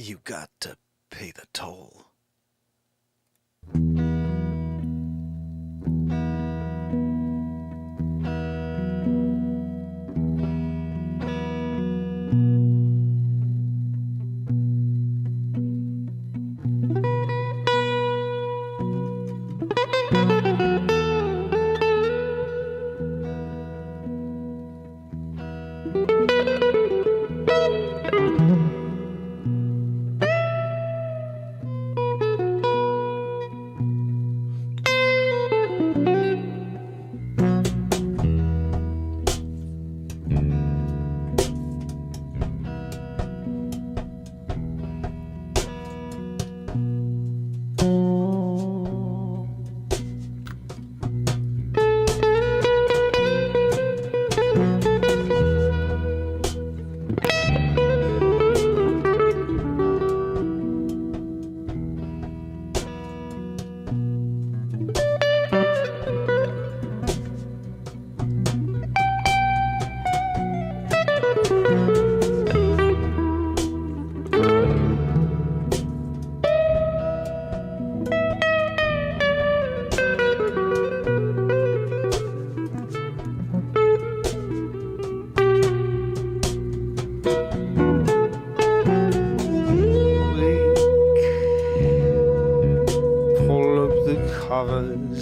You got to pay the toll.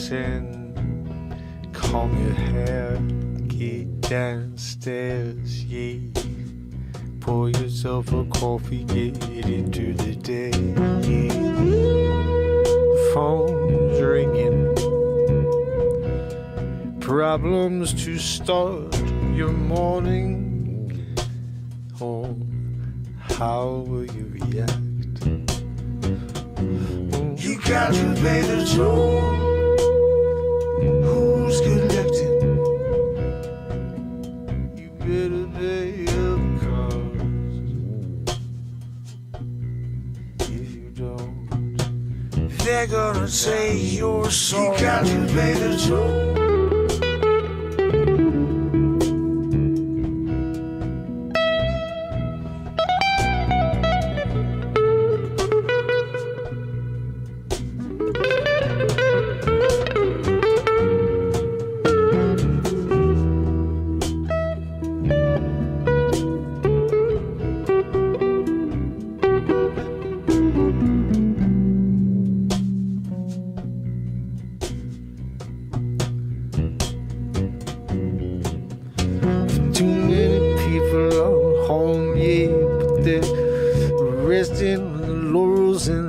And comb your hair, get downstairs, yeah. Pour yourself a coffee, get into the day, yeah. Phone's ringing, problems to start your morning. Oh, how will you react? You got to pay the toll. Who's collecting? You better pay up, 'cause if you don't, they're gonna say you're sorry. You got to pay the toll.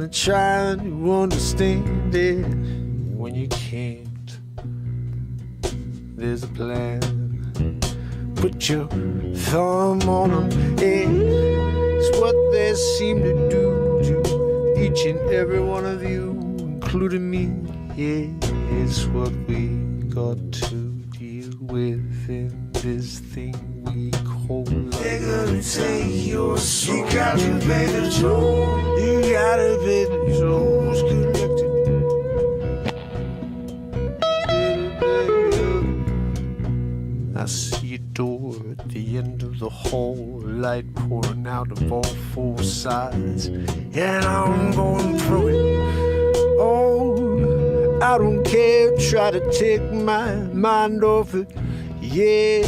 Trying to understand it when you can't. There's a plan. Put your thumb on them. It's what they seem to do to each and every one of you, including me. Yeah, it's what we got to deal with in this thing we call life. They're gonna take your soul. You got to pay the toll. You gotta pay the toll. Who's collected? I see a door at the end of the hall, light pouring out of all four sides, and I'm going through it. Oh, I don't care, try to take my mind off it. Yeah,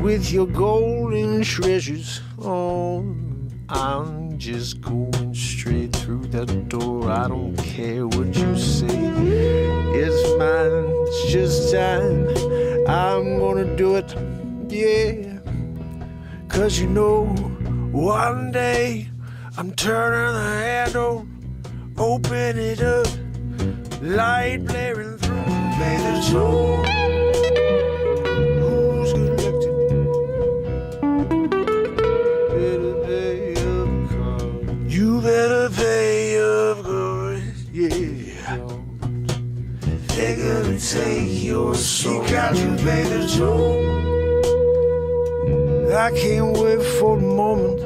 with your golden treasures. Oh, I'm just going straight through that door. I don't care what you say. It's mine, it's just time. I'm gonna do it, yeah. 'Cause you know, one day I'm turning the handle, open it up, light blaring through, pay the toll. Who's collected? Better pay up, 'cause you better pay up, 'cause yeah. They're gonna take your soul. You got to pay the toll. I can't wait for the moment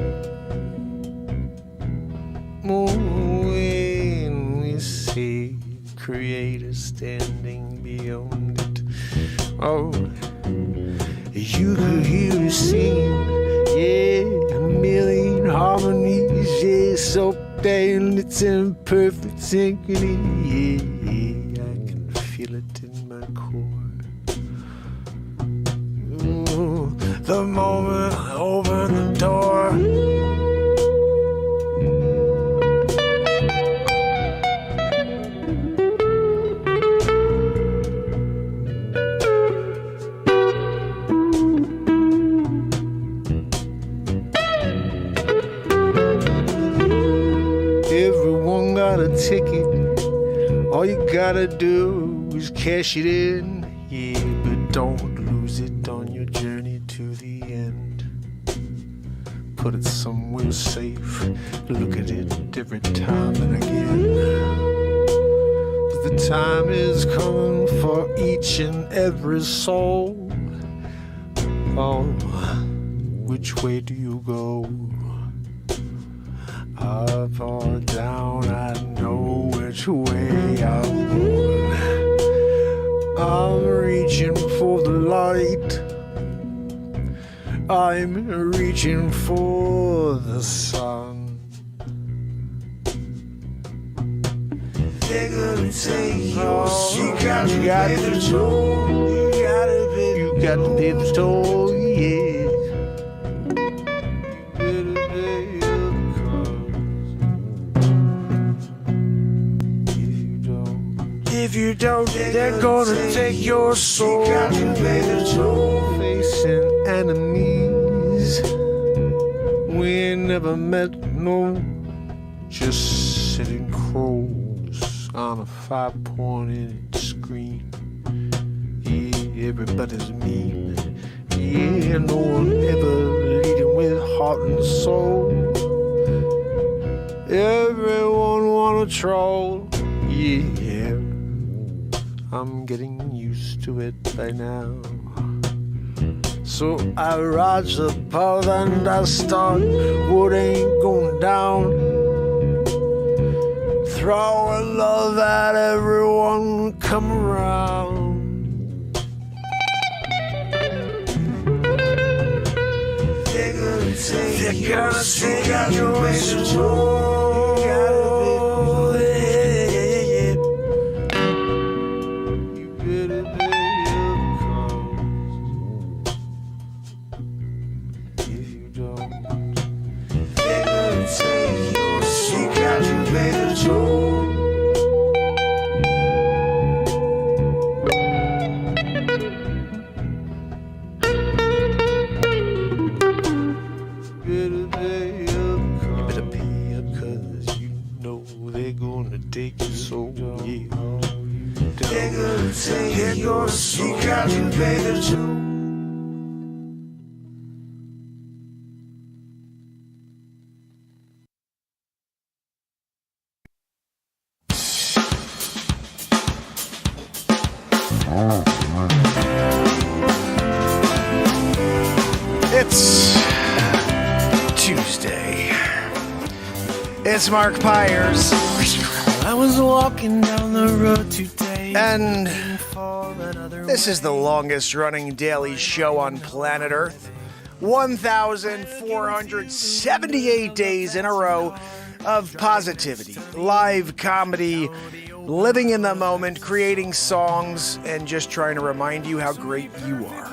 when we see Creator standing beyond it. Oh, you could hear it sing, yeah, a million harmonies, yeah, so it's in perfect synchrony. Yeah, I can feel it in my core. Ooh, the moment I open the door. Everyone got a ticket. All you gotta do is cash it in. Yeah, but don't lose it on your journey to the end. Put it somewhere safe. Look at it every time and again. The time is coming for each and every soul. Oh, which way do you go? Up or down, I know which way I'm going. I'm reaching for the light. I'm reaching for the sun. They're gonna take your soul. You got to pay the toll. You got to pay the toll, yeah. If you don't, they're gonna take your soul. You got to pay the toll. Facing enemies we ain't never met, no. Just sitting crows on a 5-point screen. Yeah, everybody's mean. Yeah, no one ever leading with heart and soul. Everyone wanna troll. Yeah, I'm getting used to it by now. So I rise above and I start what ain't going down. Throwing love at everyone come around. They're gonna take your soul. It's Tuesday. It's Mark Pires. I was walking down the road today, and this is the longest running daily show on planet Earth. 1,478 days in a row of positivity, live comedy, living in the moment, creating songs, and just trying to remind you how great you are.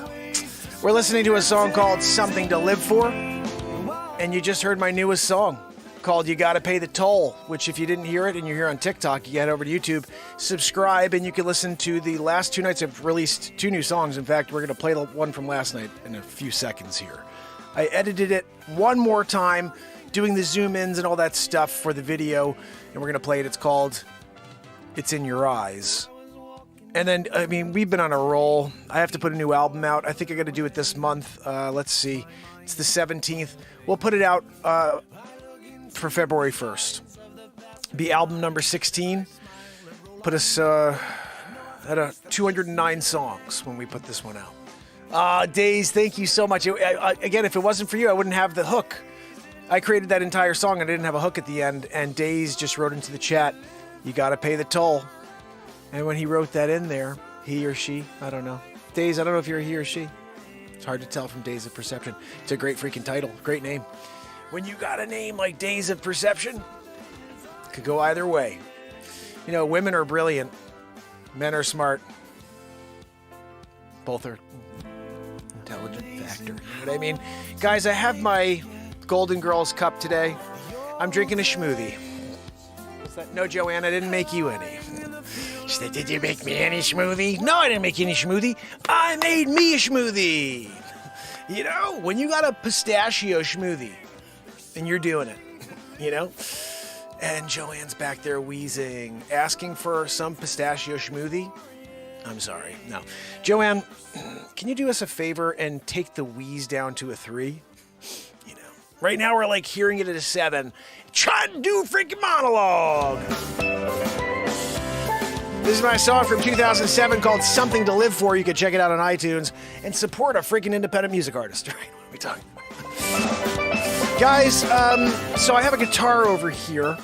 We're listening to a song called Something to Live For, and you just heard my newest song called You Gotta Pay the Toll, which if you didn't hear it and you're here on TikTok, you head over to YouTube, subscribe, and you can listen to the last 2 nights. I've released 2 new songs. In fact, we're going to play the one from last night in a few seconds here. I edited it one more time, doing the zoom-ins and all that stuff for the video, and we're going to play it. It's called It's in Your Eyes. And then, I mean, we've been on a roll. I have to put a new album out. I think I got to do it this month. Let's see. It's the 17th. We'll put it out for February 1st. Be album number 16. Put us at 209 songs when we put this one out. Days, thank you so much. Again, if it wasn't for you, I wouldn't have the hook. I created that entire song and I didn't have a hook at the end. And Days just wrote into the chat, you got to pay the toll. And when he wrote that in there, he or she, I don't know. Days, I don't know if you're a he or she. It's hard to tell from Days of Perception. It's a great freaking title. Great name. When you got a name like Days of Perception, Could go either way. You know, women are brilliant. Men are smart. Both are intelligent factor. You know what I mean? Guys, I have my Golden Girls cup today. I'm drinking a schmoothie. What's that? No, Joanne, I didn't make you any. She said, did you make me any schmoothie? No, I didn't make you any schmoothie. I made me a schmoothie. You know, when you got a pistachio schmoothie and you're doing it, you know? And Joanne's back there wheezing, asking for some pistachio schmoothie. I'm sorry. No. Joanne, can you do us a favor and take the wheeze down to a 3? You know, right now we're like hearing it at a 7. Try to do a freaking monologue. This is my song from 2007 called Something to Live For. You can check it out on iTunes and support a freaking independent music artist. Right? What are we talking about? Guys, so I have a guitar over here.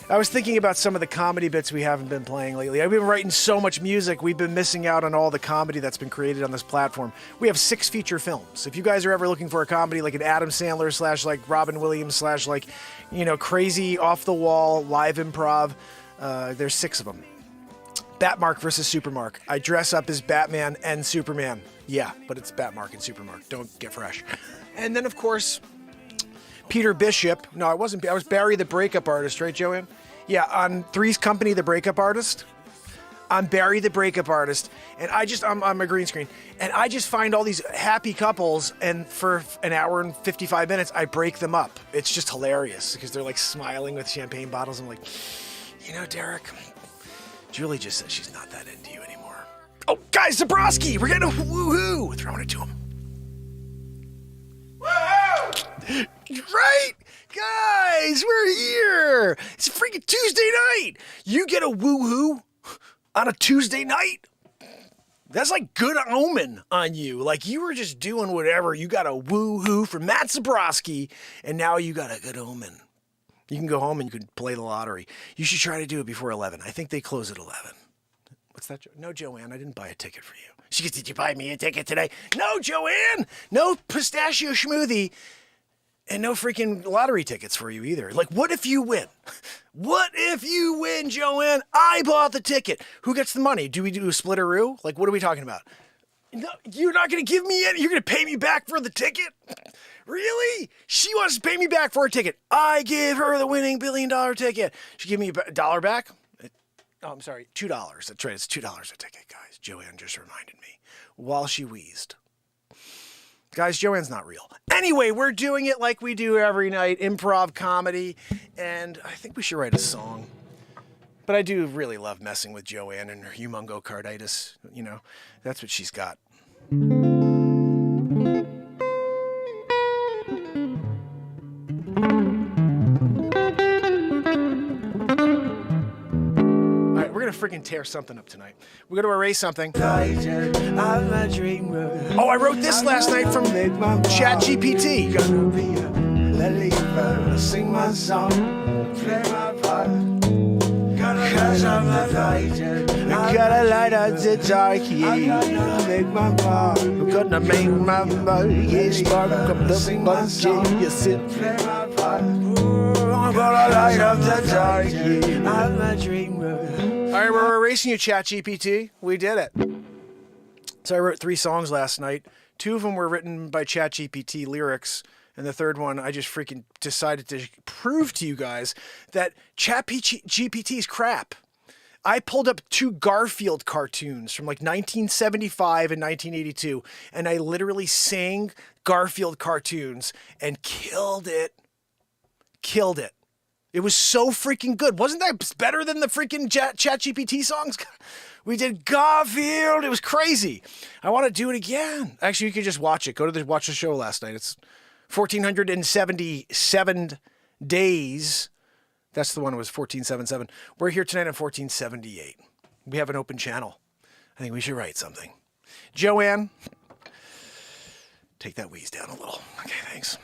I was thinking about some of the comedy bits we haven't been playing lately. I've been writing so much music, we've been missing out on all the comedy that's been created on this platform. We have 6 feature films. If you guys are ever looking for a comedy like an Adam Sandler / like Robin Williams / like, you know, crazy off-the-wall live improv, there's 6 of them. Batmark versus Supermark. I dress up as Batman and Superman. Yeah, but it's Batmark and Supermark. Don't get fresh. And then, of course, Peter Bishop. No, I wasn't. I was Barry the Breakup Artist, right, Joanne? Yeah, on Three's Company, the Breakup Artist. I'm Barry the Breakup Artist, and I'm a green screen, and I just find all these happy couples, and for an hour and 55 minutes, I break them up. It's just hilarious because they're like smiling with champagne bottles. I'm like, you know, Derek, Julie just said she's not that into you anymore. Oh, guys, Zabrowski, we're getting a woohoo. We're throwing it to him. Woohoo! Right? Guys, we're here. It's a freaking Tuesday night. You get a woohoo on a Tuesday night? That's like good omen on you. Like you were just doing whatever. You got a woohoo from Matt Zabrowski, and now you got a good omen. You can go home and you can play the lottery. You should try to do it before 11. I think they close at 11. What's that? No, Joanne, I didn't buy a ticket for you. She goes, did you buy me a ticket today? No, Joanne, no pistachio schmoothie. And no freaking lottery tickets for you either. Like, what if you win? What if you win, Joanne? I bought the ticket. Who gets the money? Do we do a splitteroo? Like, what are we talking about? No, you're not going to give me any. You're going to pay me back for the ticket? Really? She wants to pay me back for a ticket. I give her the winning $1 billion ticket. She give me $1 back? Oh, I'm sorry. $2. That's right. It's $2 a ticket, guys. Joanne just reminded me while she wheezed. Guys, Joanne's not real. Anyway, we're doing it like we do every night, improv comedy, and I think we should write a song. But I do really love messing with Joanne and her humongocarditis. You know, that's what she's got. Freaking tear something up tonight. We're going to erase something. Oh, I wrote this last night from Chatgpt. Sing my song, play my part. Cause I'm a fighter. I gotta light up the dark, yeah. I'm gonna make my mark. I'm gonna make my mark. Yeah, spark up the bunch, yeah. You sit, play my part. I'm gonna light up the dark, yeah. I'm a dreamer. All right, we're erasing you, Chatgpt. We did it. So I wrote 3 songs last night. 2 of them were written by Chatgpt lyrics, and the third one I just freaking decided to prove to you guys that Chatgpt is crap. I pulled up 2 Garfield cartoons from like 1975 and 1982, and I literally sang Garfield cartoons and killed it. Killed it. It was so freaking good. Wasn't that better than the freaking Chatgpt songs? We did Garfield. It was crazy. I want to do it again. Actually, you can just watch it. Watch the show last night. It's 1477 days. That's the one that was 1477. We're here tonight on 1478. We have an open channel. I think we should write something. Joanne, take that wheeze down a little. Okay, thanks.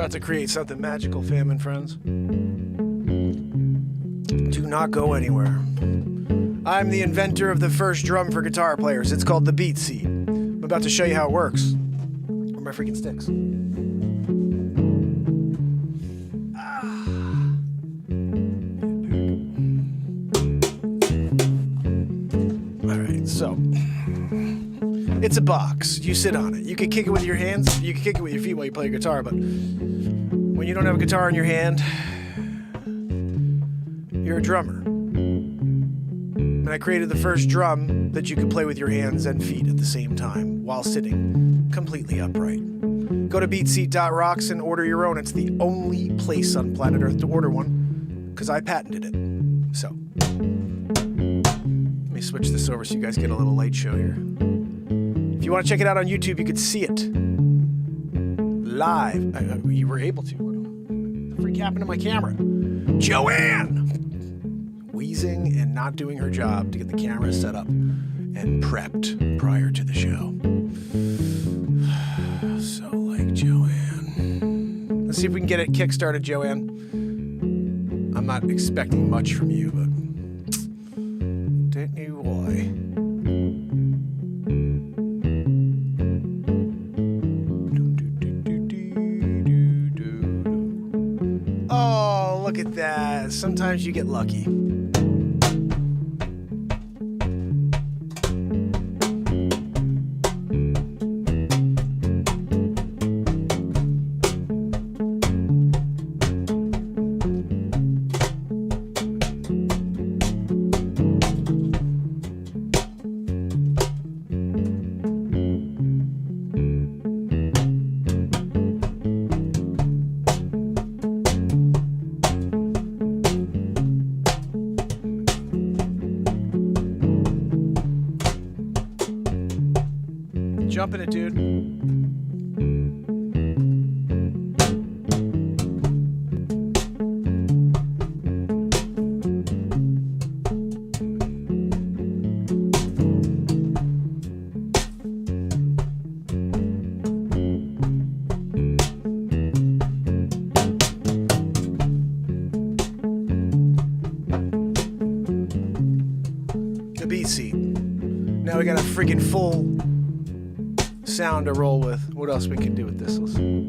about to create something magical, fam and friends. Do not go anywhere. I'm the inventor of the first drum for guitar players. It's called the beat seat. I'm about to show you how it works. Where are my freaking sticks? Alright, so it's a box. You sit on it. You can kick it with your hands. You can kick it with your feet while you play guitar, but when you don't have a guitar in your hand, you're a drummer. And I created the first drum that you could play with your hands and feet at the same time while sitting completely upright. Go to beatseat.rocks and order your own. It's the only place on planet Earth to order one because I patented it. So, let me switch this over so you guys get a little light show here. If you want to check it out on YouTube, you could see it live. You were able to. What the freak happened to my camera? Joanne! Wheezing and not doing her job to get the camera set up and prepped prior to the show. So like Joanne. Let's see if we can get it kick-started, Joanne. I'm not expecting much from you, but don't know why. Oh, look at that. Sometimes you get lucky. Jump in it, dude. The beat seat. Now we got a freaking full sound to roll with. What else we can do with this? Let's see.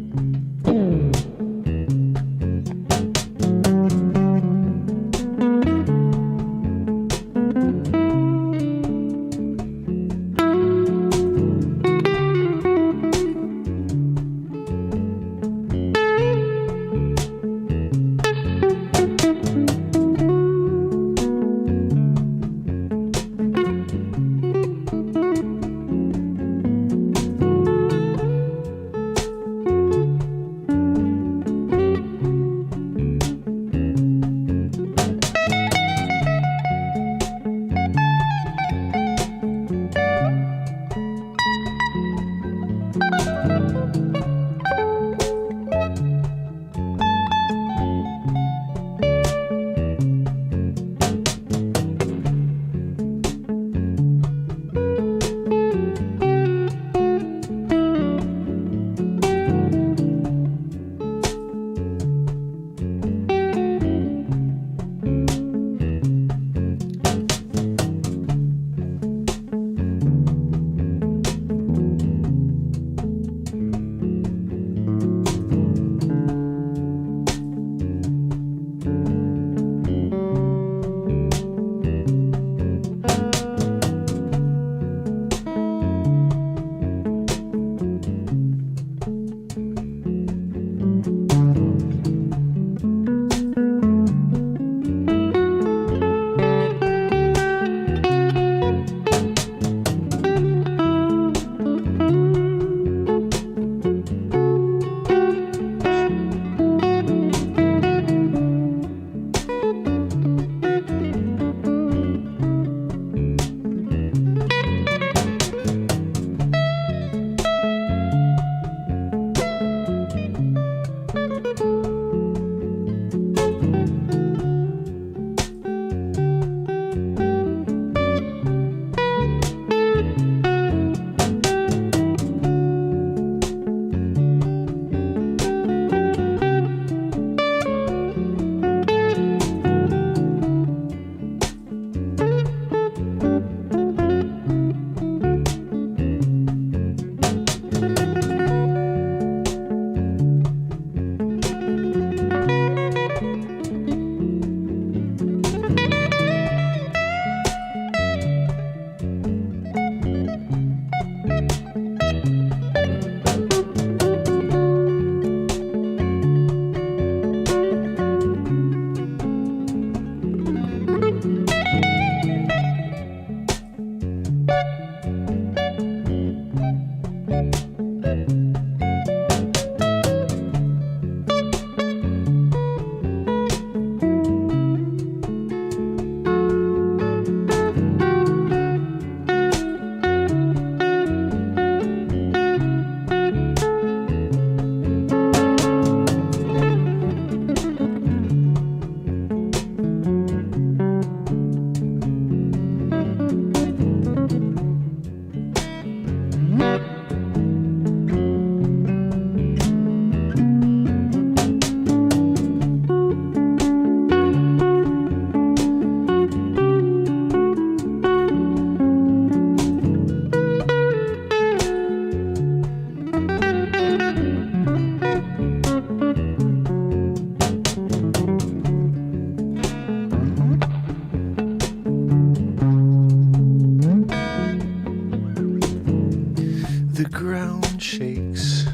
The ground shakes.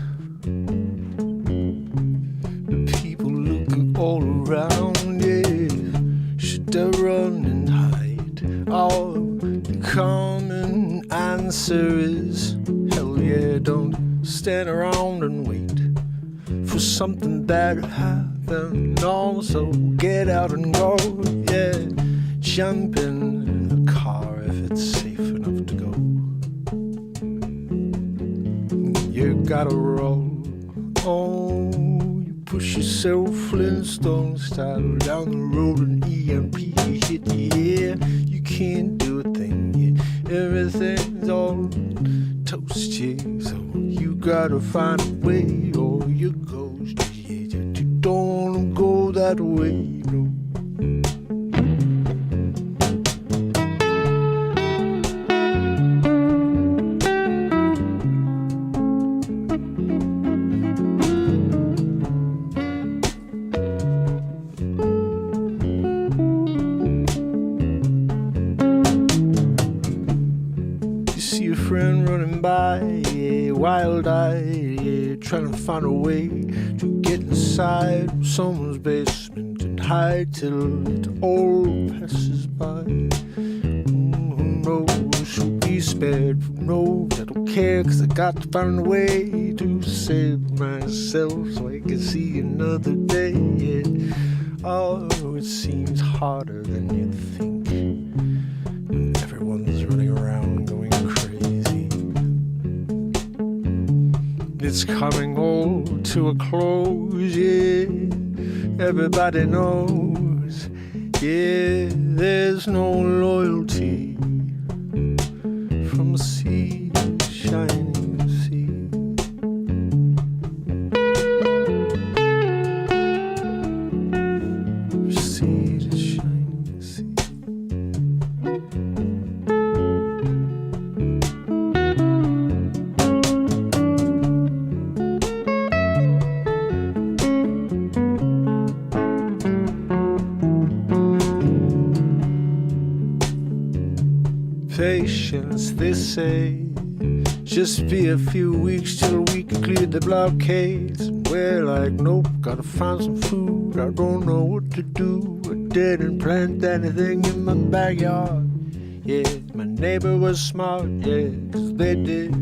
The people looking all around, yeah. Should I run and hide? Oh, the common answer is hell yeah, don't stand around and wait for something bad to happen. Also, get out and go, yeah. Jump in the car if it's safe enough to go. You gotta roll. Oh, you push yourself Flintstone style down the road and EMP hit you. Yeah, you can't do a thing. Yeah, everything's all toast. Yeah, so you gotta find a way or you ghost. Yeah, you don't wanna go that way. No. By, yeah, wild-eyed, yeah, trying to find a way to get inside someone's basement and hide till it all passes by. Who knows who'll be spared? Who knows? I don't care, 'cause I got to find a way to save myself so I can see another day. Yeah. Oh, it seems harder than you think when everyone's running around going crazy. It's coming all to a close, yeah. Everybody knows, yeah. There's no loyalty from sea to shining sea. Sea to shining sea. Patience, they say, just be a few weeks till we can clear the blockades. And we're like, nope, gotta find some food. I don't know what to do. I didn't plant anything in my backyard. Yeah, my neighbor was smart, yeah, 'cause they did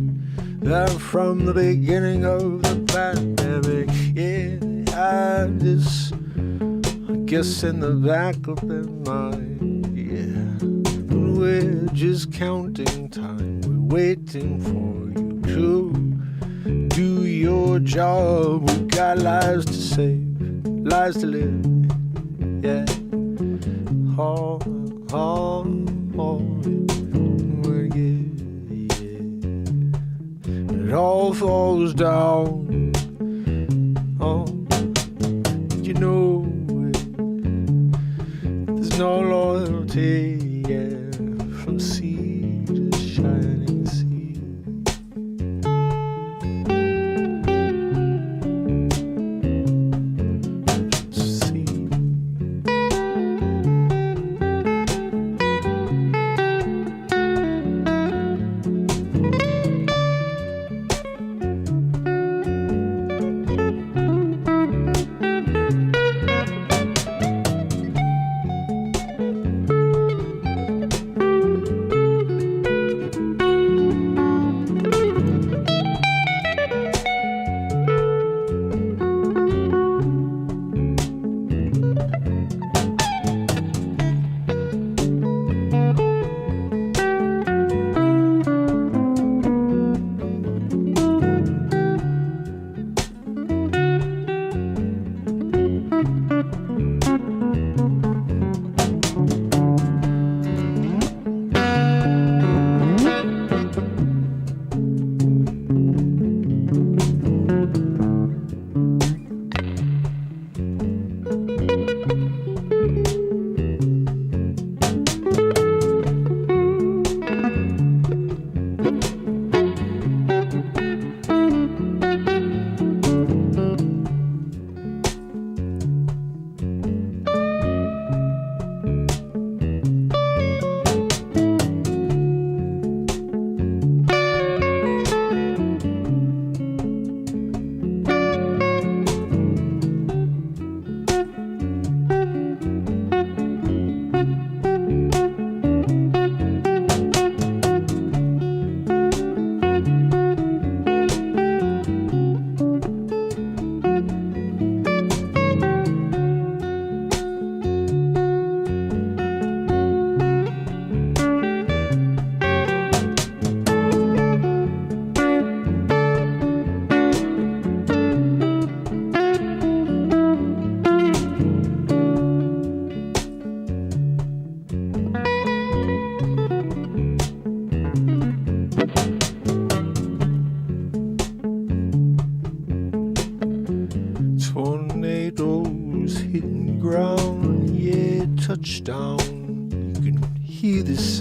that from the beginning of the pandemic. Yeah, I just, I guess in the back of their mind, yeah. We're just counting time. We're waiting for you to do your job. We got lives to save, lives to live. Yeah. Oh, oh, oh, yeah, yeah. It all falls down. Oh, you know it. There's no loyalty. Yeah. From sea to shining sea. Sea.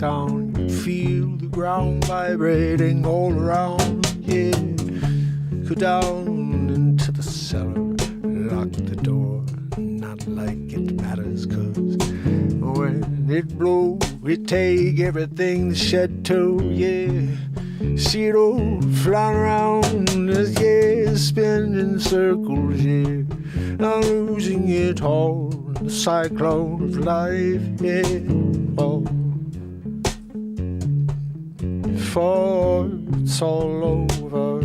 sound. You feel the ground vibrating all around. Yeah, go down into the cellar, lock the door. Not like it matters, 'cause when it blow, it take everything to shed to. Yeah, see it all flying around as yeah, spinning circles. Yeah, I'm losing it all. The cyclone of life, yeah. Oh, before it's all over,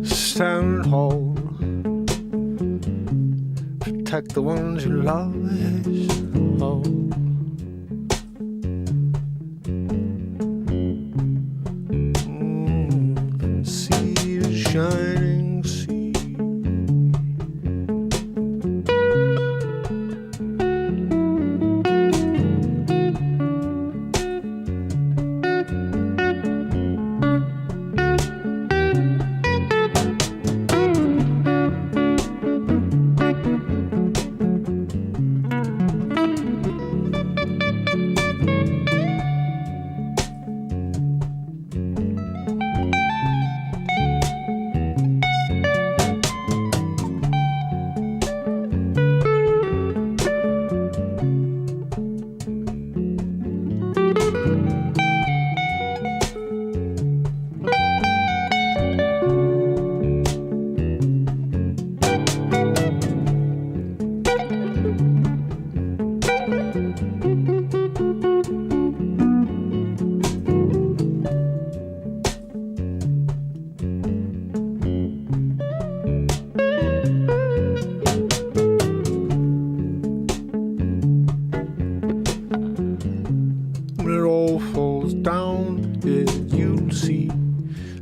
stand tall, protect the ones you love. Yes. Oh. See the shining sea.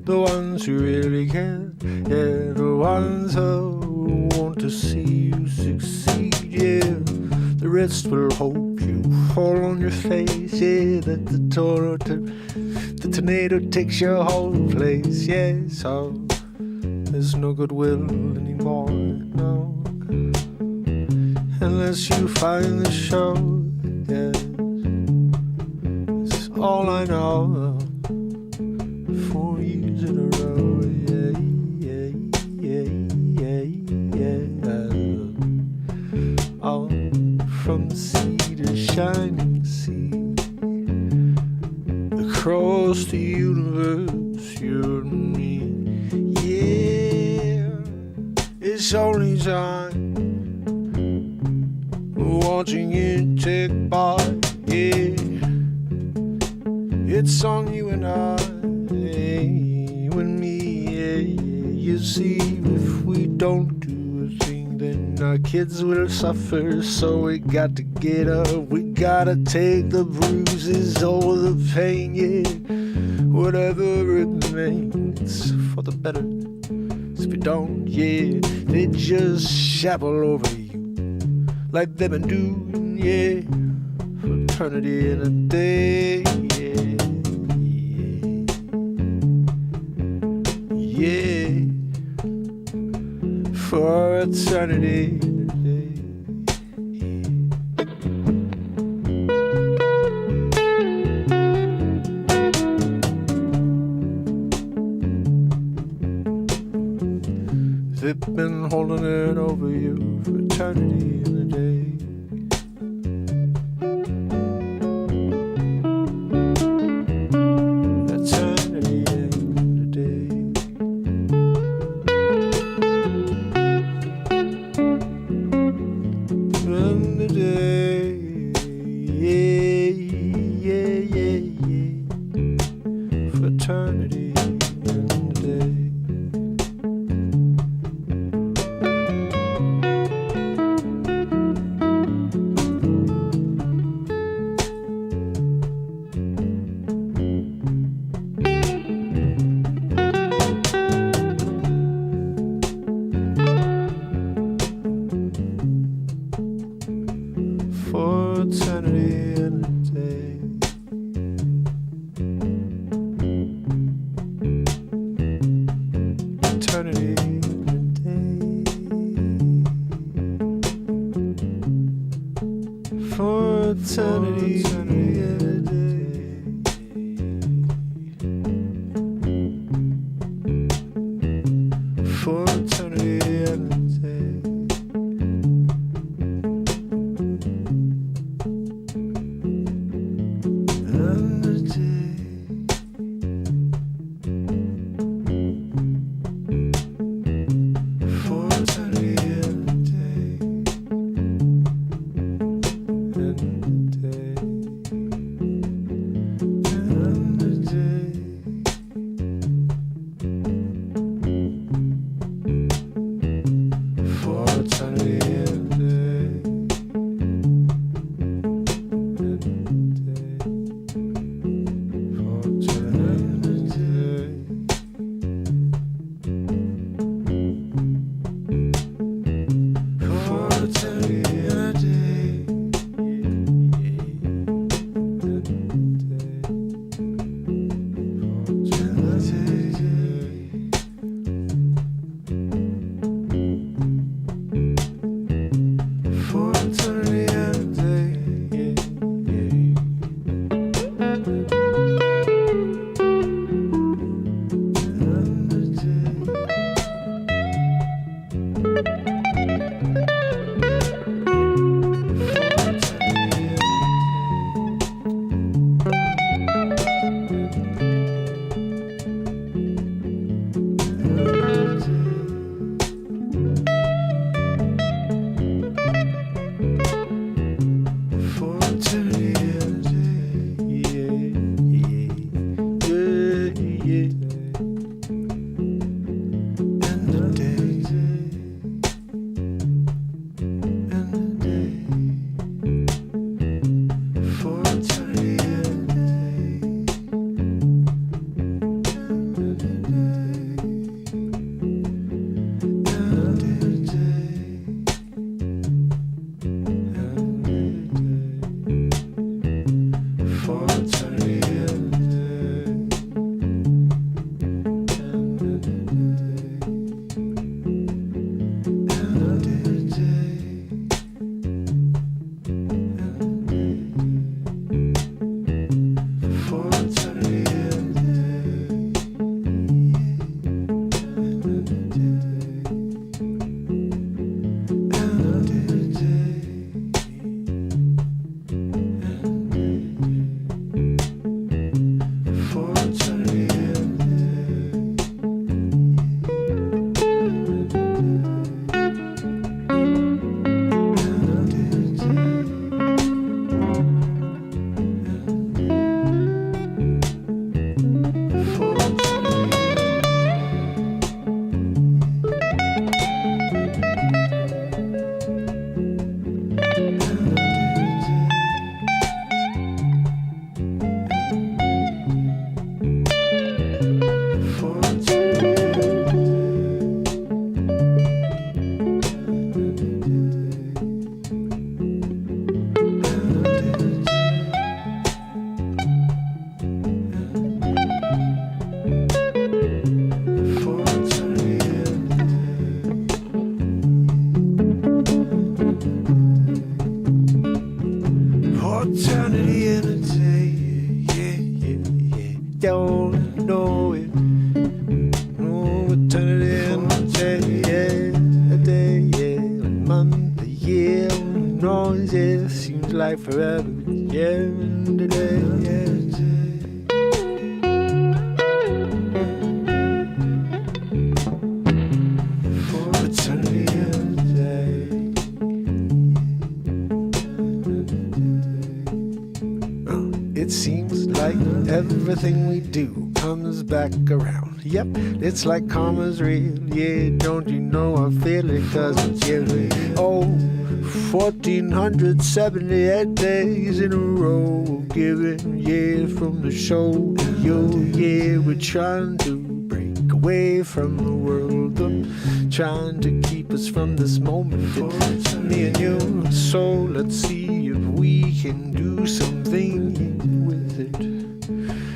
The ones who really care, yeah, the ones who want to see you succeed, yeah. The rest will hope you fall on your face, yeah. That the tornado takes your whole place, yeah. So there's no goodwill anymore, no. Unless you find the show, yes. It's all I know. 4 years in a row, yeah, yeah, yeah, yeah, yeah. All from the sea to shining sea, across the universe, you and me. Yeah, it's only time watching it tick by, yeah. It's on you and I. You and me, yeah, yeah. You see, if we don't do a thing, then our kids will suffer. So we got to get up, we gotta take the bruises, all the pain, yeah. Whatever it means, for the better. If you don't, yeah, they just shamble over you like they've been doing, yeah, for eternity and a day, yeah. Yeah, for eternity. They've been holding it over you for eternity and a day. and a day. For eternity and a day. And a day. And a day. For eternity and a day. Like forever, yeah, and today, yeah. For eternity and a day. It seems like everything we do comes back around. Yep, it's like karma's real. Yeah, don't you know I feel it? 'Cause it's every 1478 days in a row, giving, yeah, from the show to you, yeah, we're trying to break away from the world, trying to keep us from this moment, it's me and you, so let's see if we can do something with it,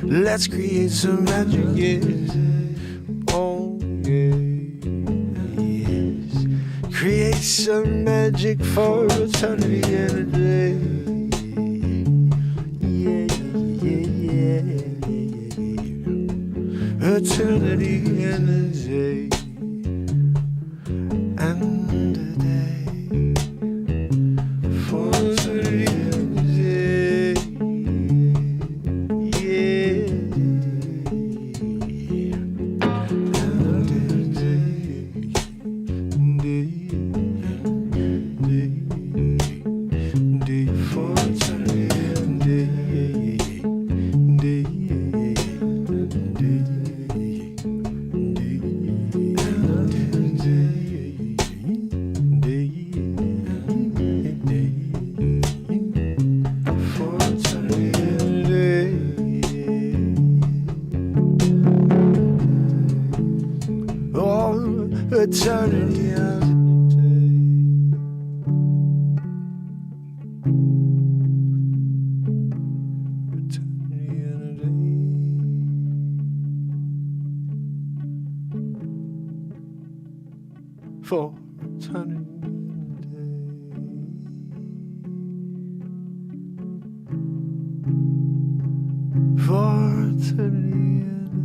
let's create some magic, yeah, oh, yeah. Create some magic for eternity and a day. Yeah, yeah, yeah, yeah, yeah. Eternity and a day. And a day. For eternity and a day. eternity and a day. For eternity. For eternity and a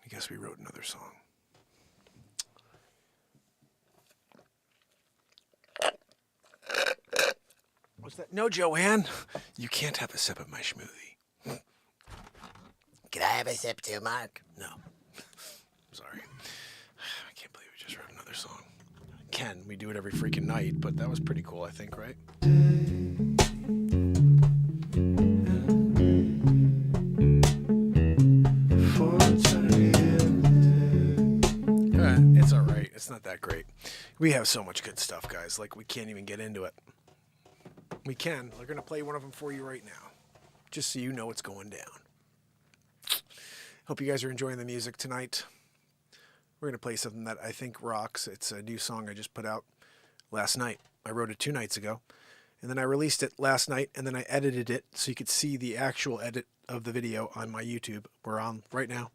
I guess we wrote another song. What's that? No, Joanne. You can't have a sip of my schmoothie. Can I have a sip too, Mark? No. Sorry. I can't believe we just wrote another song. Ken, we do it every freaking night, but that was pretty cool, I think, right? It's all right. It's not that great. We have so much good stuff, guys. Like, we can't even get into it. We can. We're going to play one of them for you right now, just so you know what's going down. Hope you guys are enjoying the music tonight. We're going to play something that I think rocks. It's a new song I just put out last night. I wrote it 2 nights ago, and then I released it last night, and then I edited it so you could see the actual edit of the video on my YouTube. We're on right now.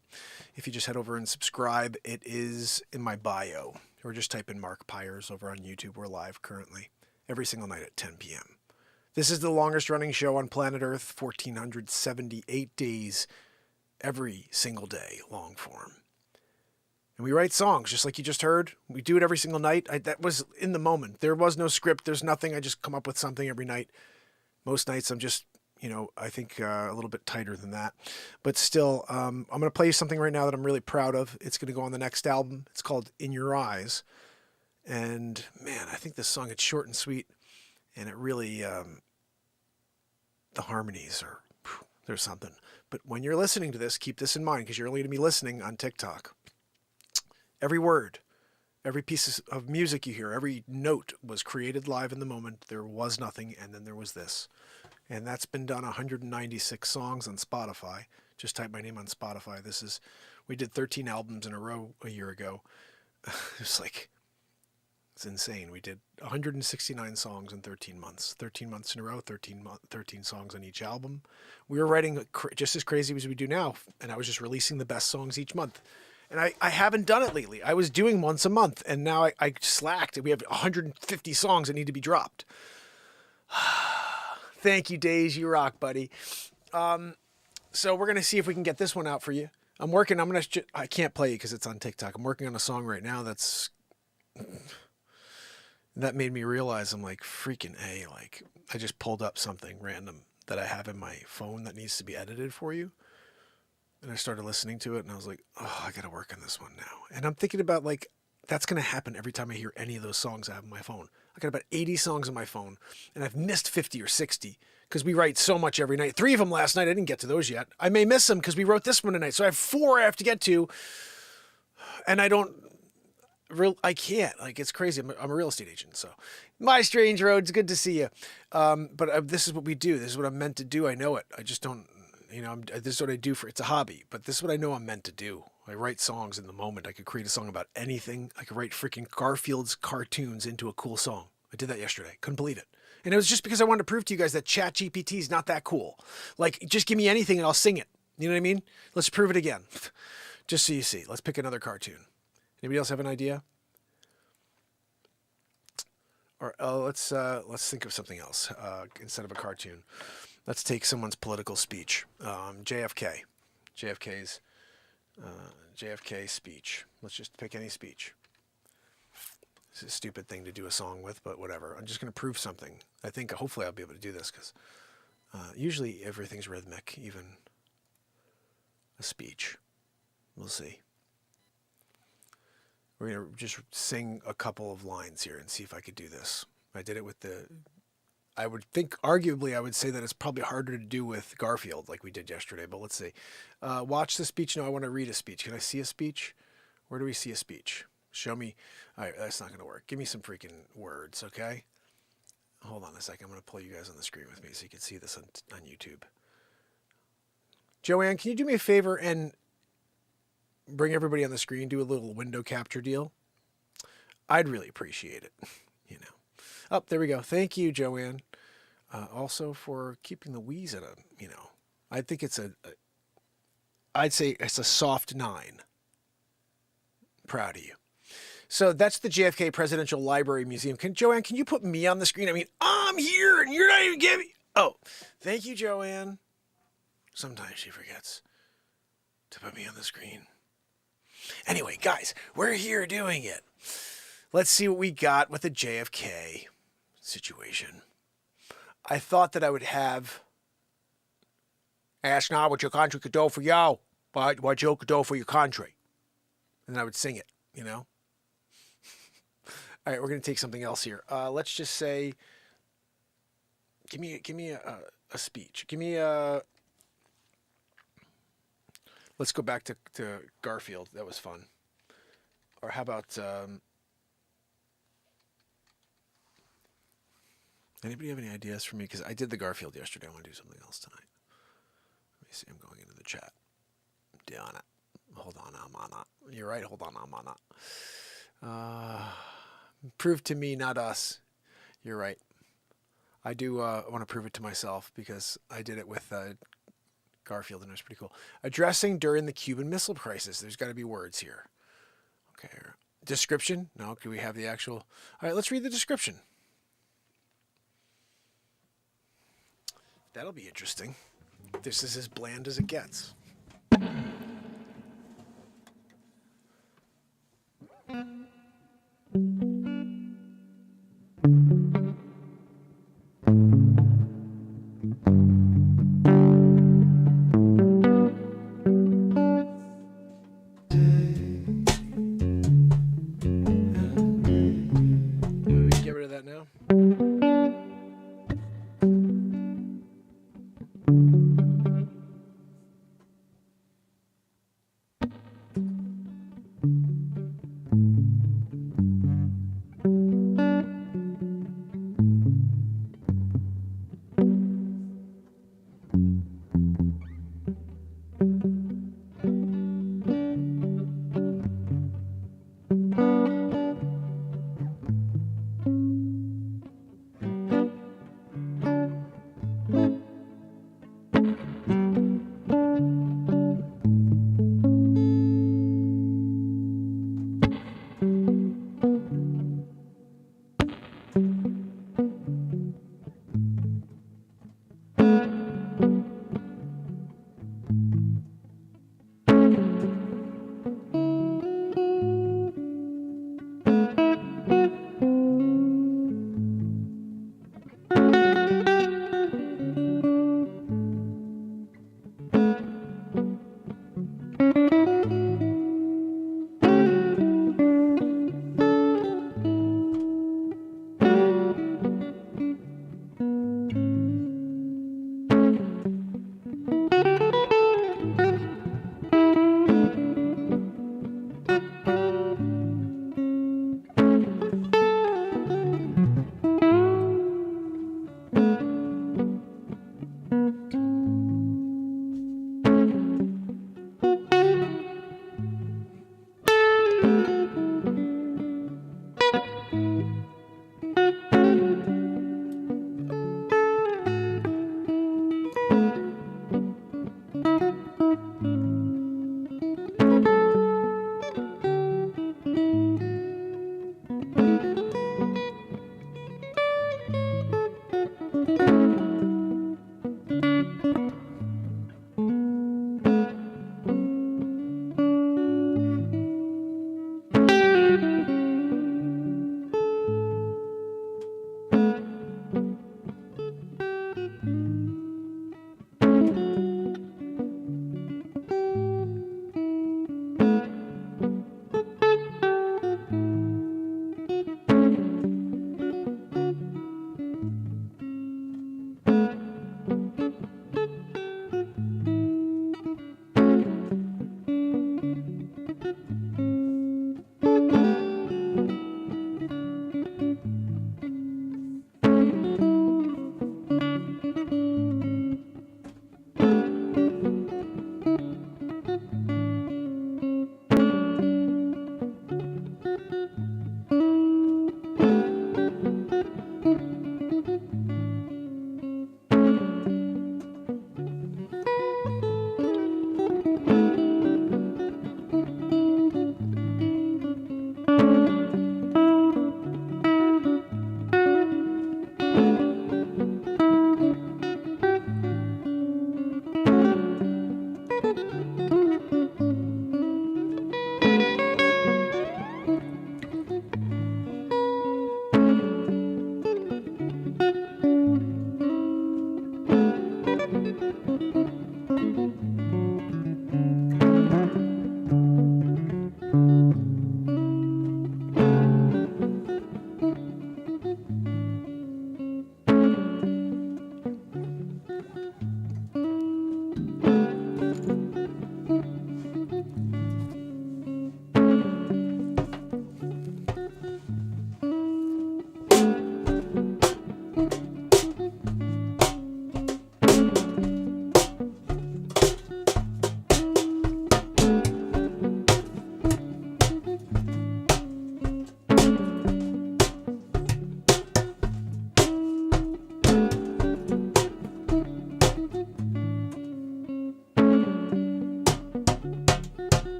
If you just head over and subscribe, it is in my bio. Or just type in Mark Pires over on YouTube. We're live currently every single night at 10 p.m. This is the longest running show on planet Earth, 1,478 days, every single day, long form. And we write songs, just like you just heard. We do it every single night. That was in the moment. There was no script. There's nothing. I just come up with something every night. Most nights I'm just, I think a little bit tighter than that. But still, I'm going to play you something right now that I'm really proud of. It's going to go on the next album. It's called In Your Eyes. And, man, I think this song, it's short and sweet. And it really, the harmonies are, there's something. But when you're listening to this, keep this in mind because you're only going to be listening on TikTok. Every word, every piece of music you hear, every note was created live in the moment. There was nothing, and then there was this. And that's been done 196 songs on Spotify. Just type my name on Spotify. We did 13 albums in a row a year ago. It's insane. We did 169 songs in 13 months. 13 months in a row, 13 songs on each album. We were writing just as crazy as we do now, and I was just releasing the best songs each month. And I haven't done it lately. I was doing once a month, and now I slacked. We have 150 songs that need to be dropped. Thank you, Days. You rock, buddy. So we're going to see if we can get this one out for you. I can't play it because it's on TikTok. I'm working on a song right now that made me realize I'm like, freaking A, like, I just pulled up something random that I have in my phone that needs to be edited for you. And I started listening to it, and I was like, oh, I got to work on this one now. And I'm thinking about, like, that's going to happen every time I hear any of those songs I have on my phone. I got about 80 songs on my phone, and I've missed 50 or 60 because we write so much every night. 3 of them last night. I didn't get to those yet. I may miss them because we wrote this one tonight. So I have 4 I have to get to, and I can't. Like, it's crazy. I'm a real estate agent, so. My Strange Roads, good to see you. But this is what we do. This is what I'm meant to do. I know it. I just don't. This is what I do it's a hobby, but this is what I know I'm meant to do. I write songs in the moment. I could create a song about anything. I could write freaking Garfield's cartoons into a cool song. I did that yesterday. Couldn't believe it. And it was just because I wanted to prove to you guys that Chatgpt is not that cool. Like, just give me anything and I'll sing it. You know what I mean? Let's prove it again. Just so you see. Let's pick another cartoon. Anybody else have an idea? Or let's think of something else instead of a cartoon. Let's take someone's political speech. JFK. JFK's JFK speech. Let's just pick any speech. It's a stupid thing to do a song with, but whatever. I'm just going to prove something. I think hopefully I'll be able to do this because usually everything's rhythmic, even a speech. We'll see. We're going to just sing a couple of lines here and see if I could do this. I did it with I would think, arguably, I would say that it's probably harder to do with Garfield like we did yesterday, but let's see. Watch the speech. No, I want to read a speech. Can I see a speech? Where do we see a speech? Show me. All right, that's not going to work. Give me some freaking words, okay? Hold on a second. I'm going to pull you guys on the screen with me so you can see this on YouTube. Joanne, can you do me a favor and bring everybody on the screen, do a little window capture deal? I'd really appreciate it, you know. Oh, there we go. Thank you, Joanne. Also for keeping the wheeze at a, you know, I think it's I'd say it's a soft 9. Proud of you. So that's the JFK Presidential Library Museum. Joanne, can you put me on the screen? I mean, I'm here and you're not even giving me. Oh, thank you, Joanne. Sometimes she forgets to put me on the screen. Anyway, guys, we're here doing it. Let's see what we got with the JFK situation. I thought that I would have ask not what your country could do for you, but what you could do for your country. And then I would sing it, you know? All right, we're going to take something else here. Let's just say, give me a speech. Give me a, let's go back to Garfield. That was fun. Or how about, anybody have any ideas for me? Because I did the Garfield yesterday. I want to do something else tonight. Let me see. I'm going into the chat. I'm doing it. Hold on, I'm on it. You're right. Hold on, I'm on it. Prove to me, not us. You're right. I do want to prove it to myself because I did it with Garfield and it was pretty cool. Addressing during the Cuban Missile Crisis. There's got to be words here. Okay. Description? No. Can we have the actual? All right. Let's read the description. That'll be interesting. This is as bland as it gets. Get rid of that now.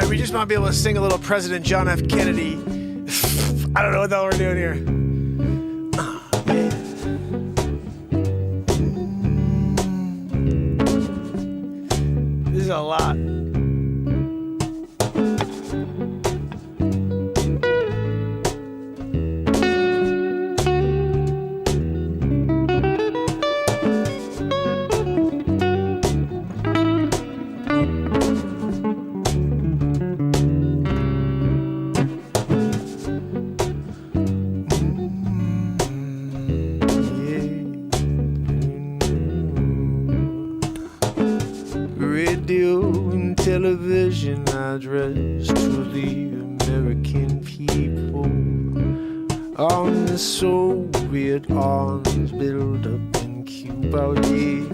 We just might be able to sing a little President John F. Kennedy. I don't know what the hell we're doing here. This is a lot. Television address to the American people on the Soviet arms build-up in Cuba, yeah.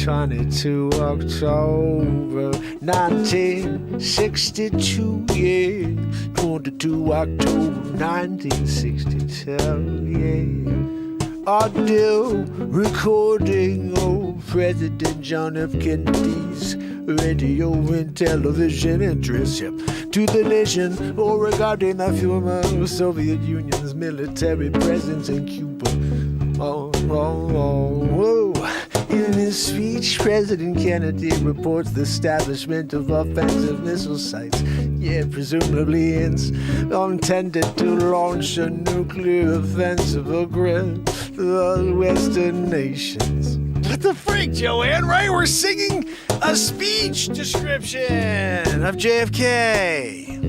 22 October 1962, yeah. 22 October 1962, yeah. audio recording of President John F. Kennedy's radio and television address to the nation or regarding the former Soviet Union's military presence in Cuba. Whoa. In his speech, President Kennedy reports the establishment of offensive missile sites, presumably intended to launch a nuclear offensive against the Western nations. What the freak, Joanne, right? We're singing a speech description of JFK.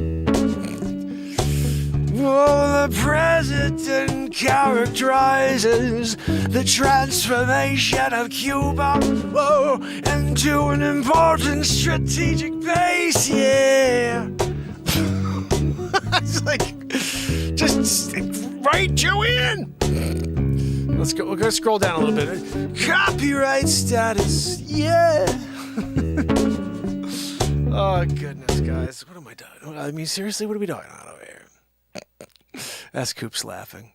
Oh, the president characterizes the transformation of Cuba into an important strategic base, It's like, just, right, Joanne? Let's go. We're gonna scroll down a little bit. Copyright status, Oh goodness, guys, what am I doing? I mean, seriously, what are we doing on over here? That's Coops laughing.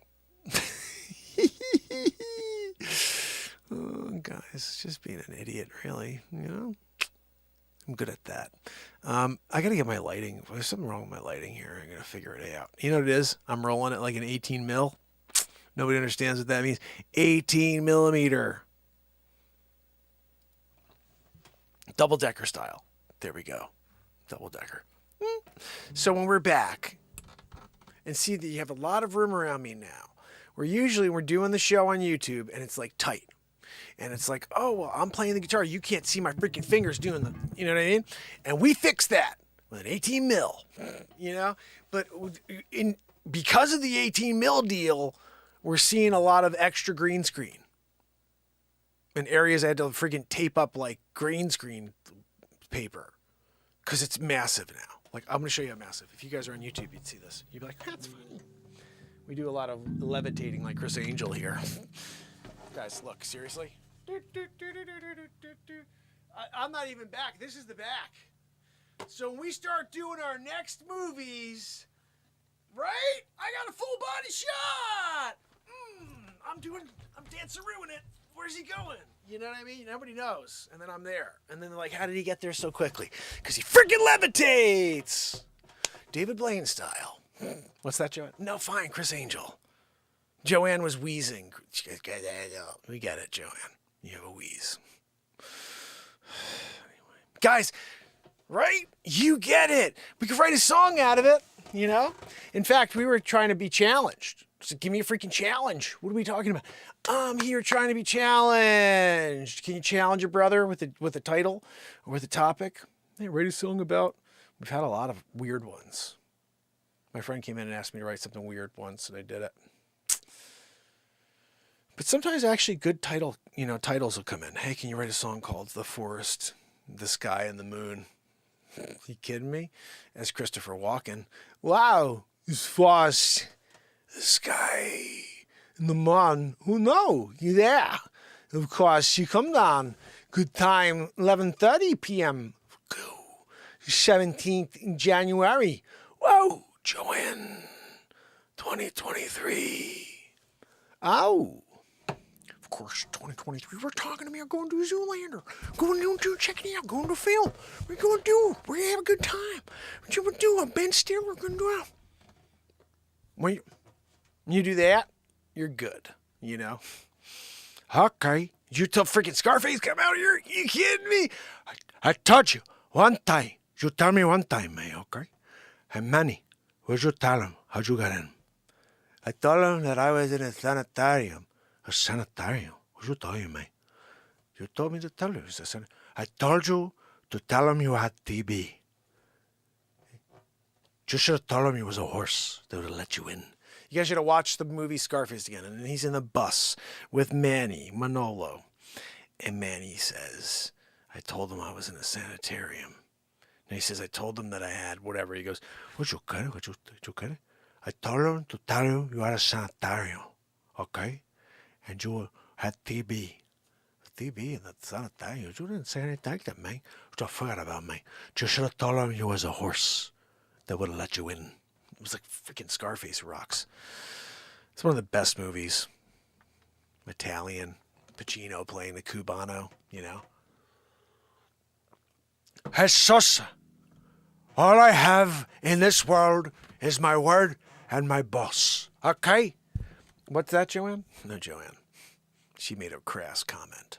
Oh, guys, just being an idiot, really. I'm good at that. I gotta get my lighting. There's something wrong with my lighting here. I'm gonna figure it out. You know what it is? I'm rolling it like an 18 mil. Nobody understands what that means. 18 millimeter. Double decker style. There we go. Double decker. So when we're back and see that you have a lot of room around me now, we're doing the show on YouTube and it's like tight. And it's like, oh, well, I'm playing the guitar. You can't see my freaking fingers doing the, you know what I mean? And we fixed that with an 18 mil, But because of the 18 mil deal, we're seeing a lot of extra green screen. In areas I had to freaking tape up like green screen paper because it's massive now. Like, I'm going to show you how massive. If you guys are on YouTube, you'd see this. You'd be like, that's funny. We do a lot of levitating like Chris Angel here. Guys, look, seriously. I'm not even back. This is the back. So when we start doing our next movies, right? I got a full body shot. I'm dancerooing it. Where's he going? You know what I mean? Nobody knows. And then I'm there. And then they're like, how did he get there so quickly? Because he freaking levitates. David Blaine style. What's that, Joanne? No, fine, Chris Angel. Joanne was wheezing. We get it, Joanne. You have a wheeze. Anyway. Guys, right? You get it. We could write a song out of it, In fact, we were trying to be challenged. So give me a freaking challenge. What are we talking about? I'm here trying to be challenged. Can you challenge your brother with a title or with a topic? Hey, write a song about. We've had a lot of weird ones. My friend came in and asked me to write something weird once, and I did it. But sometimes actually good titles will come in. Hey, can you write a song called The Forest, the Sky, and the Moon? You kidding me? As Christopher Walken. Wow, this forest, the sky, and the moon. Who know? You there? Of course, you come down. Good time, 11:30 p.m. Go. 17th January. Whoa, Joanne. 2023. Ow. Of course, 2023, we're talking to me. I'm going to Zoolander. Going to checking it out. Going to film. We're going to do. We're going to have a good time. What you going to do? A Ben Stiller. We're going to do it. When you do that, you're good. Okay. You tell freaking Scarface come out here? You kidding me? I told you one time. You tell me one time, man, okay? And Manny, where'd you tell him? How'd you get in? I told him that I was in a sanitarium. A sanitarium? What you told you, man? You told me to tell you. I told you to tell him you had TB. Just should have told him he was a horse. They would have let you in. You guys should have watched the movie Scarface again. And he's in the bus with Manny Manolo. And Manny says, I told him I was in a sanitarium. And he says, I told him that I had whatever. He goes, what you got? I told him to tell you you had a sanitarium. Okay? And you had TB. TB in the sanitarium. You didn't say anything like that, man. You forgot about me. Just should have told him you was a horse. They would have let you in. It was like freaking Scarface rocks. It's one of the best movies. Italian, Pacino playing the Cubano, you know. Jesus, all I have in this world is my word and my boss. Okay? What's that, Joanne? No, Joanne. She made a crass comment.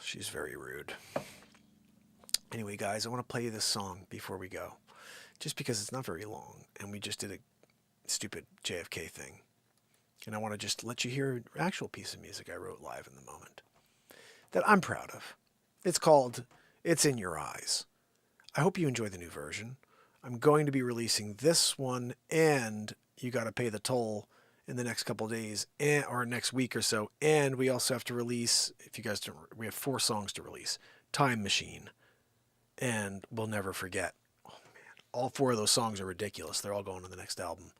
She's very rude. Anyway, guys, I want to play you this song before we go. Just because it's not very long, and we just did a stupid JFK thing. And I want to just let you hear an actual piece of music I wrote live in the moment that I'm proud of. It's called It's in Your Eyes. I hope you enjoy the new version. I'm going to be releasing this one and You Gotta Pay the Toll in the next couple of days or next week or so. And we also have to release, if you guys don't, we have 4 songs to release. Time Machine and We'll Never Forget. Oh man, all 4 of those songs are ridiculous. They're all going on the next album.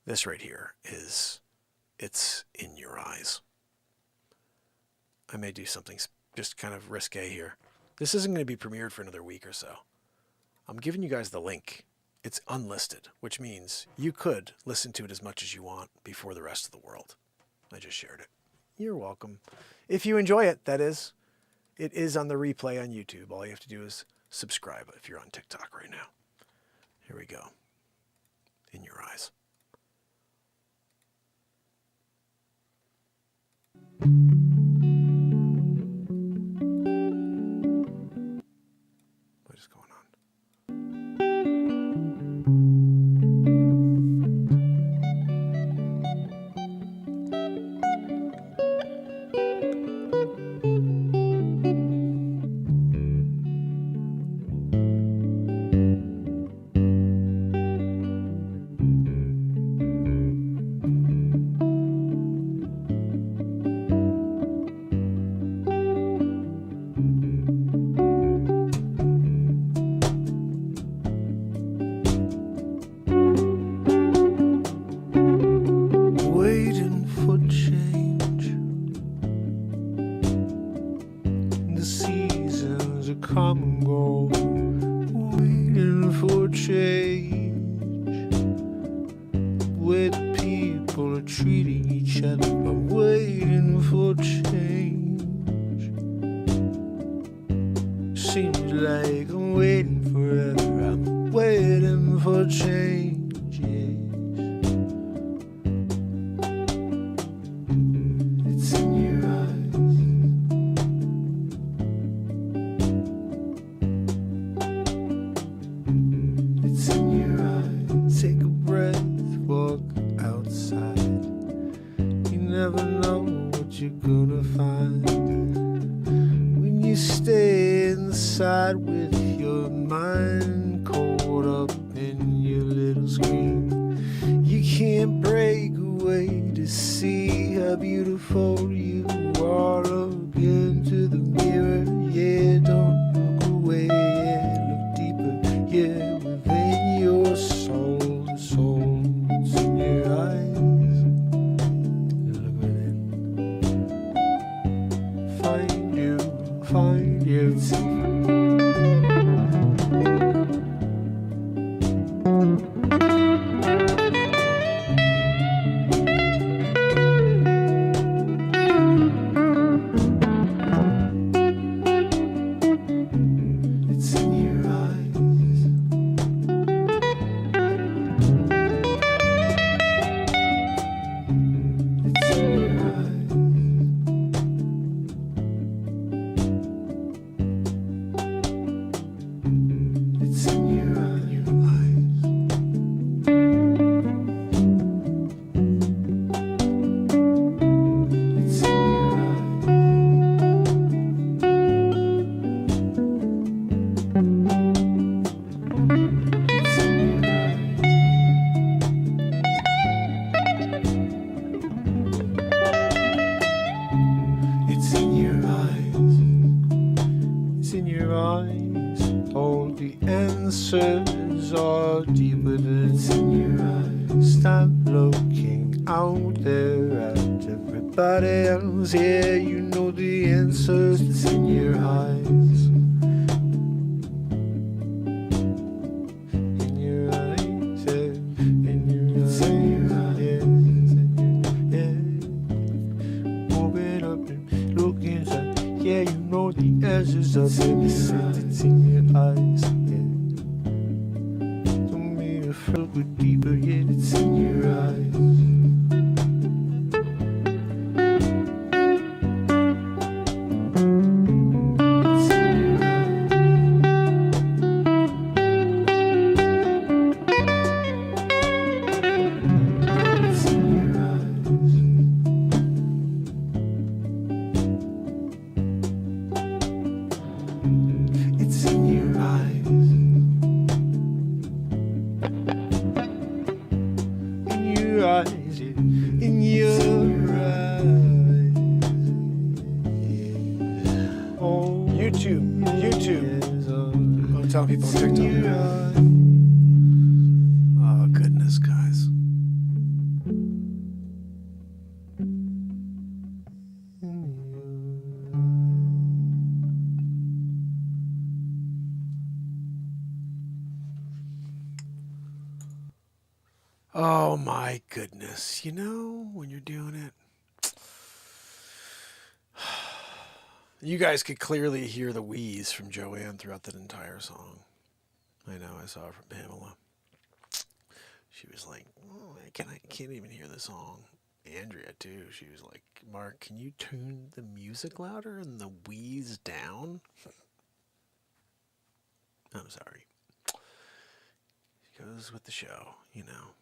This right here is It's in Your Eyes. I may do something just kind of risque here. This isn't going to be premiered for another week or so. I'm giving you guys the link. It's unlisted, which means you could listen to it as much as you want before the rest of the world. I just shared it. You're welcome. If you enjoy it, that is. It is on the replay on YouTube. All you have to do is subscribe if you're on TikTok right now. Here we go. In Your Eyes. What is going on? Waiting for change. The seasons are come and go. Waiting for change. Where the people are treating each other. I'm waiting for change. Seems like I'm waiting forever. I'm waiting for change. It's in your eyes. It's in your eyes. Take a breath, walk outside. You never know what you're gonna find when you stay inside with your mind caught up in your little screen. You can't break away to see how beautiful you are. Look into the mirror, yeah, don't look away, yeah, look deeper, yeah, within your soul, the soul that's in your eyes. Look within, find you, find you. It's in your eyes. It's in your eyes. It's in your eyes. It's in your eyes. It's in your eyes. It's in your eyes. It's in your eyes. All the answers are deeper than it's in your eyes. Stop looking out there at everybody else. Yeah, you know the answers. It's in your eyes. In your eyes, yeah. In your eyes, yeah. Yeah, you know the answers are there. It's in your eyes. Yeah. Don't be afraid, but deeper yet. It's in your eyes. It's in your eyes. In your eyes, yeah. In your eyes. Yeah. Oh, YouTube. yes, I'm telling people on in TikTok. your eyes. Oh, goodness, guys. Oh, my goodness. You know, when you're doing it, you guys could clearly hear the wheeze from Joanne throughout that entire song. I know, I saw it from Pamela. She was like, oh, I can't even hear the song. Andrea, too. She was like, Mark, can you tune the music louder and the wheeze down? I'm sorry. It goes with the show, you know.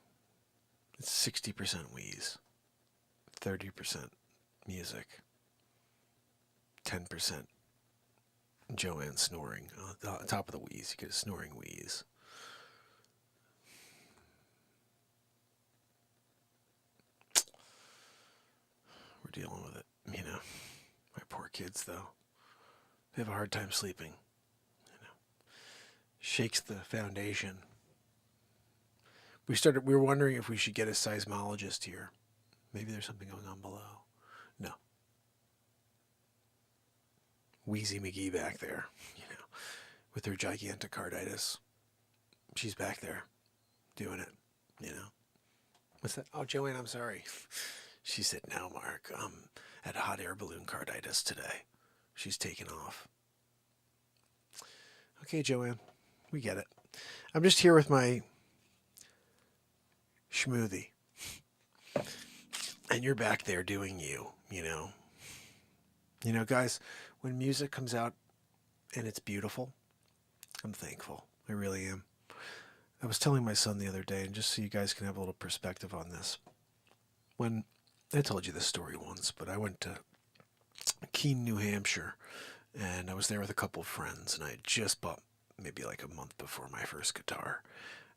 It's 60% wheeze, 30% music, 10% Joanne snoring. On top of the wheeze, you get a snoring wheeze. We're dealing with it, you know. My poor kids, though. They have a hard time sleeping. You know. Shakes the foundation. We were wondering if we should get a seismologist here. Maybe there's something going on below. No. Wheezy McGee back there, you know, with her gigantocarditis. She's back there doing it, you know. What's that? Oh, Joanne, I'm sorry. She said, no, Mark, at hot air balloon carditis today. She's taken off. Okay, Joanne, we get it. I'm just here with my schmoothie. And you're back there doing you, you know. You know, guys, when music comes out and it's beautiful, I'm thankful. I really am. I was telling my son the other day, and just so you guys can have a little perspective on this, when I told you this story once, but I went to Keene, New Hampshire, and I was there with a couple of friends, and I had just bought maybe like a month before my first guitar,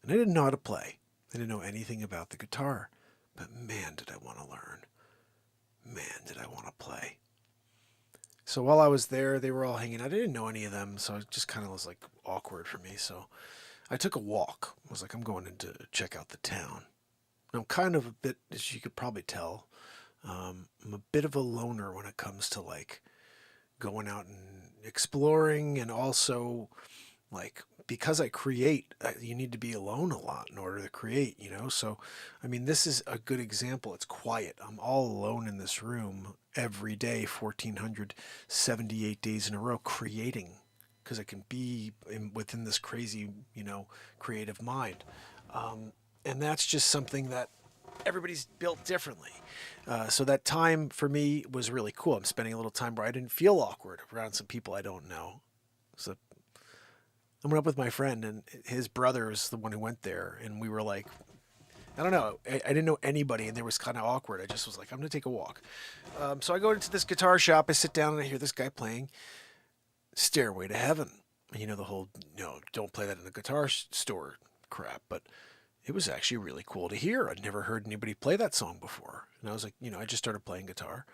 and I didn't know how to play. I didn't know anything about the guitar, but man, did I want to learn. Man, did I want to play. So while I was there, they were all hanging out. I didn't know any of them, so it just kind of was like awkward for me. So I took a walk. I was like, I'm going in to check out the town. And I'm kind of a bit, as you could probably tell, I'm a bit of a loner when it comes to like going out and exploring, and also like because I create, you need to be alone a lot in order to create, you know? So, I mean, this is a good example. It's quiet. I'm all alone in this room every day, 1,478 days in a row, creating, because I can be within this crazy, you know, creative mind. And that's just something that everybody's built differently. So that time for me was really cool. I'm spending a little time where I didn't feel awkward around some people I don't know. So I went up with my friend, and his brother is the one who went there, and we were like, I don't know, I didn't know anybody, and there was kind of awkward. I just was like, I'm going to take a walk. So I go into this guitar shop, I sit down, and I hear this guy playing Stairway to Heaven. And you know, the whole, no, don't play that in a guitar store crap, but it was actually really cool to hear. I'd never heard anybody play that song before. And I was like, you know, I just started playing guitar.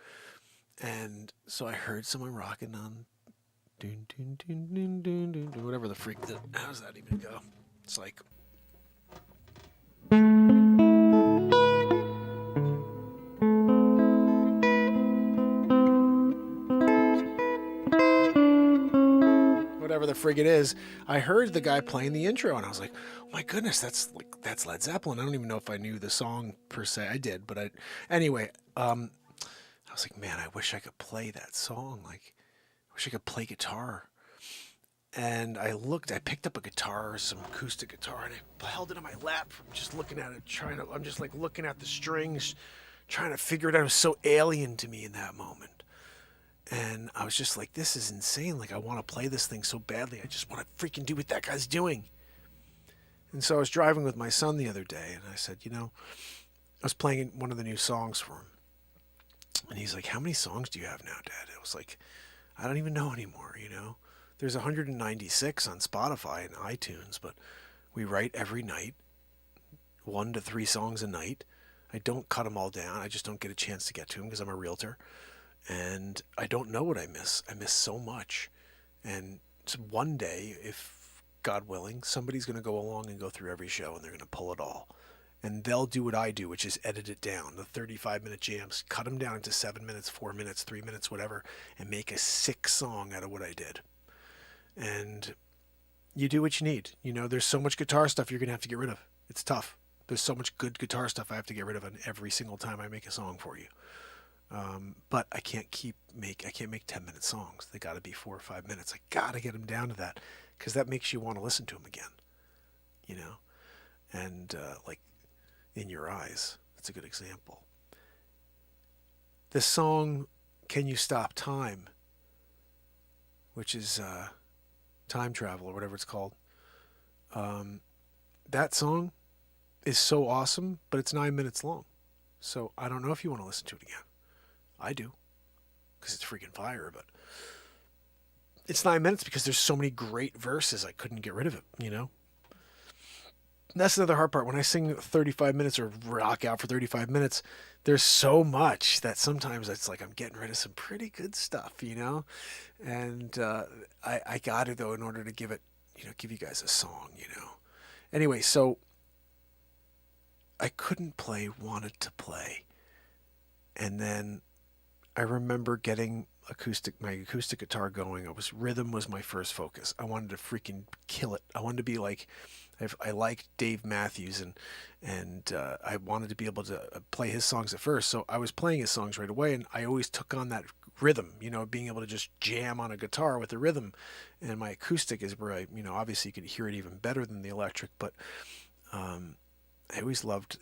And so I heard someone rocking on dun, dun, dun, dun, dun, dun, dun, whatever the freak, how does that even go? It's like, whatever the frig it is. I heard the guy playing the intro, and I was like, oh my goodness, that's Led Zeppelin. I don't even know if I knew the song per se. I did, but anyway, I was like, man, I wish I could play that song. Like, wish I could play guitar. And I picked up a guitar, some acoustic guitar, and I held it on my lap from just looking at it, I'm just like looking at the strings, trying to figure it out. It was so alien to me in that moment. And I was just like, this is insane. Like, I want to play this thing so badly. I just want to freaking do what that guy's doing. And so I was driving with my son the other day, and I said, I was playing one of the new songs for him. And he's like, how many songs do you have now, Dad? I was like, I don't even know anymore, There's 196 on Spotify and iTunes, but we write every night, 1 to 3 songs a night. I don't cut them all down. I just don't get a chance to get to them because I'm a realtor. And I don't know what I miss. I miss so much. And so one day, if God willing, somebody's going to go along and go through every show and they're going to pull it all. And they'll do what I do, which is edit it down. The 35-minute jams, cut them down into 7 minutes, 4 minutes, 3 minutes, whatever, and make a sick song out of what I did. And you do what you need. There's so much guitar stuff you're going to have to get rid of. It's tough. There's so much good guitar stuff I have to get rid of every single time I make a song for you. But I can't make 10-minute songs. They got to be 4 or 5 minutes. I got to get them down to that because that makes you want to listen to them again. And like In Your Eyes, that's a good example. This song, Can You Stop Time, which is time travel or whatever it's called. That song is so awesome, but it's 9 minutes long. So I don't know if you want to listen to it again. I do, because it's freaking fire, but it's 9 minutes because there's so many great verses I couldn't get rid of it, That's another hard part. When I sing 35 minutes or rock out for 35 minutes, there's so much that sometimes it's like I'm getting rid of some pretty good stuff, And I got to, though, in order to give you guys a song, Anyway, so I couldn't play, wanted to play. And then I remember getting my acoustic guitar going. Rhythm was my first focus. I wanted to freaking kill it. I wanted to be like, I liked Dave Matthews and I wanted to be able to play his songs at first. So I was playing his songs right away, and I always took on that rhythm, being able to just jam on a guitar with the rhythm. And my acoustic is where obviously you could hear it even better than the electric, but I always loved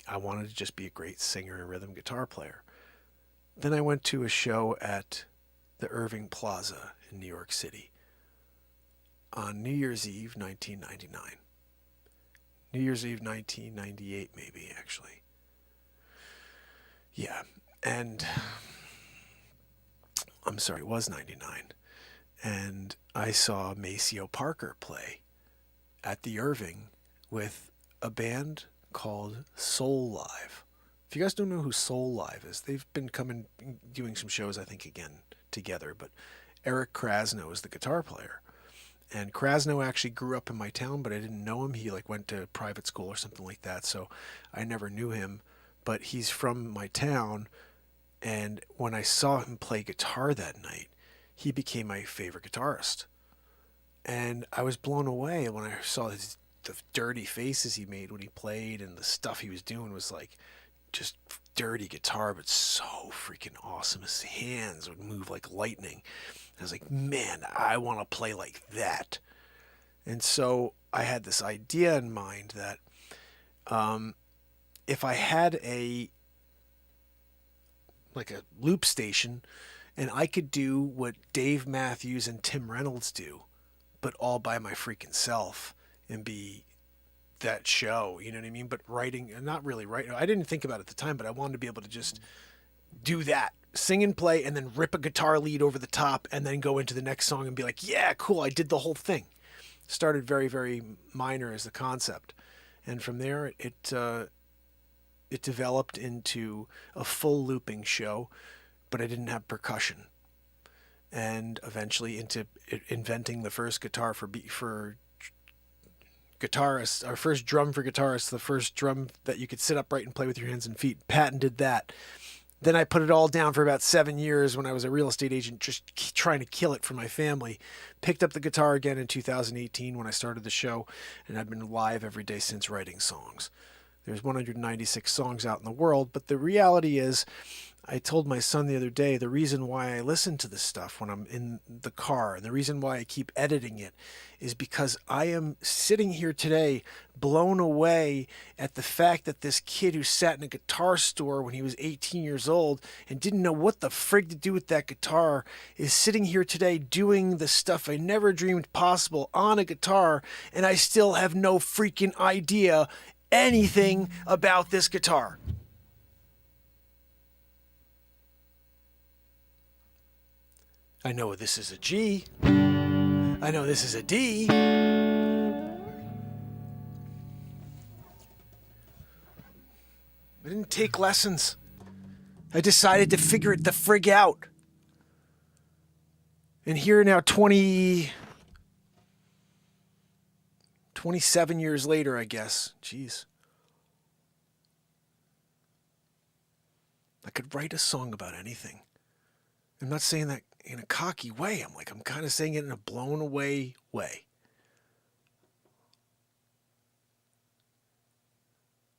I wanted to just be a great singer and rhythm guitar player. Then I went to a show at the Irving Plaza in New York City on New Year's Eve, 1999. New Year's Eve, 1998, maybe, actually. Yeah, and I'm sorry, it was 99. And I saw Maceo Parker play at the Irving with a band called Soul Live. If you guys don't know who Soul Live is, they've been doing some shows, I think, again, together. But Eric Krasno is the guitar player. And Krasno actually grew up in my town, but I didn't know him. He went to private school or something like that, so I never knew him. But he's from my town, and when I saw him play guitar that night, he became my favorite guitarist. And I was blown away when I saw the dirty faces he made when he played, and the stuff he was doing was like just dirty guitar, but so freaking awesome. His hands would move like lightning. I was like, man, I want to play like that. And so I had this idea in mind that if I had a loop station and I could do what Dave Matthews and Tim Reynolds do, but all by my freaking self and be that show, you know what I mean? But not really writing. I didn't think about it at the time, but I wanted to be able to just do that, sing and play, and then rip a guitar lead over the top and then go into the next song and be like, yeah, cool, I did the whole thing. Started very, very minor as the concept. And from there, it developed into a full looping show, but I didn't have percussion. And eventually into inventing the first guitar for guitarists, our first drum for guitarists, the first drum that you could sit upright and play with your hands and feet. Patented that. Then I put it all down for about 7 years when I was a real estate agent, just trying to kill it for my family. Picked up the guitar again in 2018 when I started the show, and I've been live every day since writing songs. There's 196 songs out in the world, but the reality is I told my son the other day the reason why I listen to this stuff when I'm in the car and the reason why I keep editing it is because I am sitting here today blown away at the fact that this kid who sat in a guitar store when he was 18 years old and didn't know what the frig to do with that guitar is sitting here today doing the stuff I never dreamed possible on a guitar, and I still have no freaking idea anything about this guitar. I know this is a G. I know this is a D. I didn't take lessons. I decided to figure it the frig out. And here now 27 years later, I guess. Jeez. I could write a song about anything. I'm not saying that in a cocky way. I'm kind of saying it in a blown away way.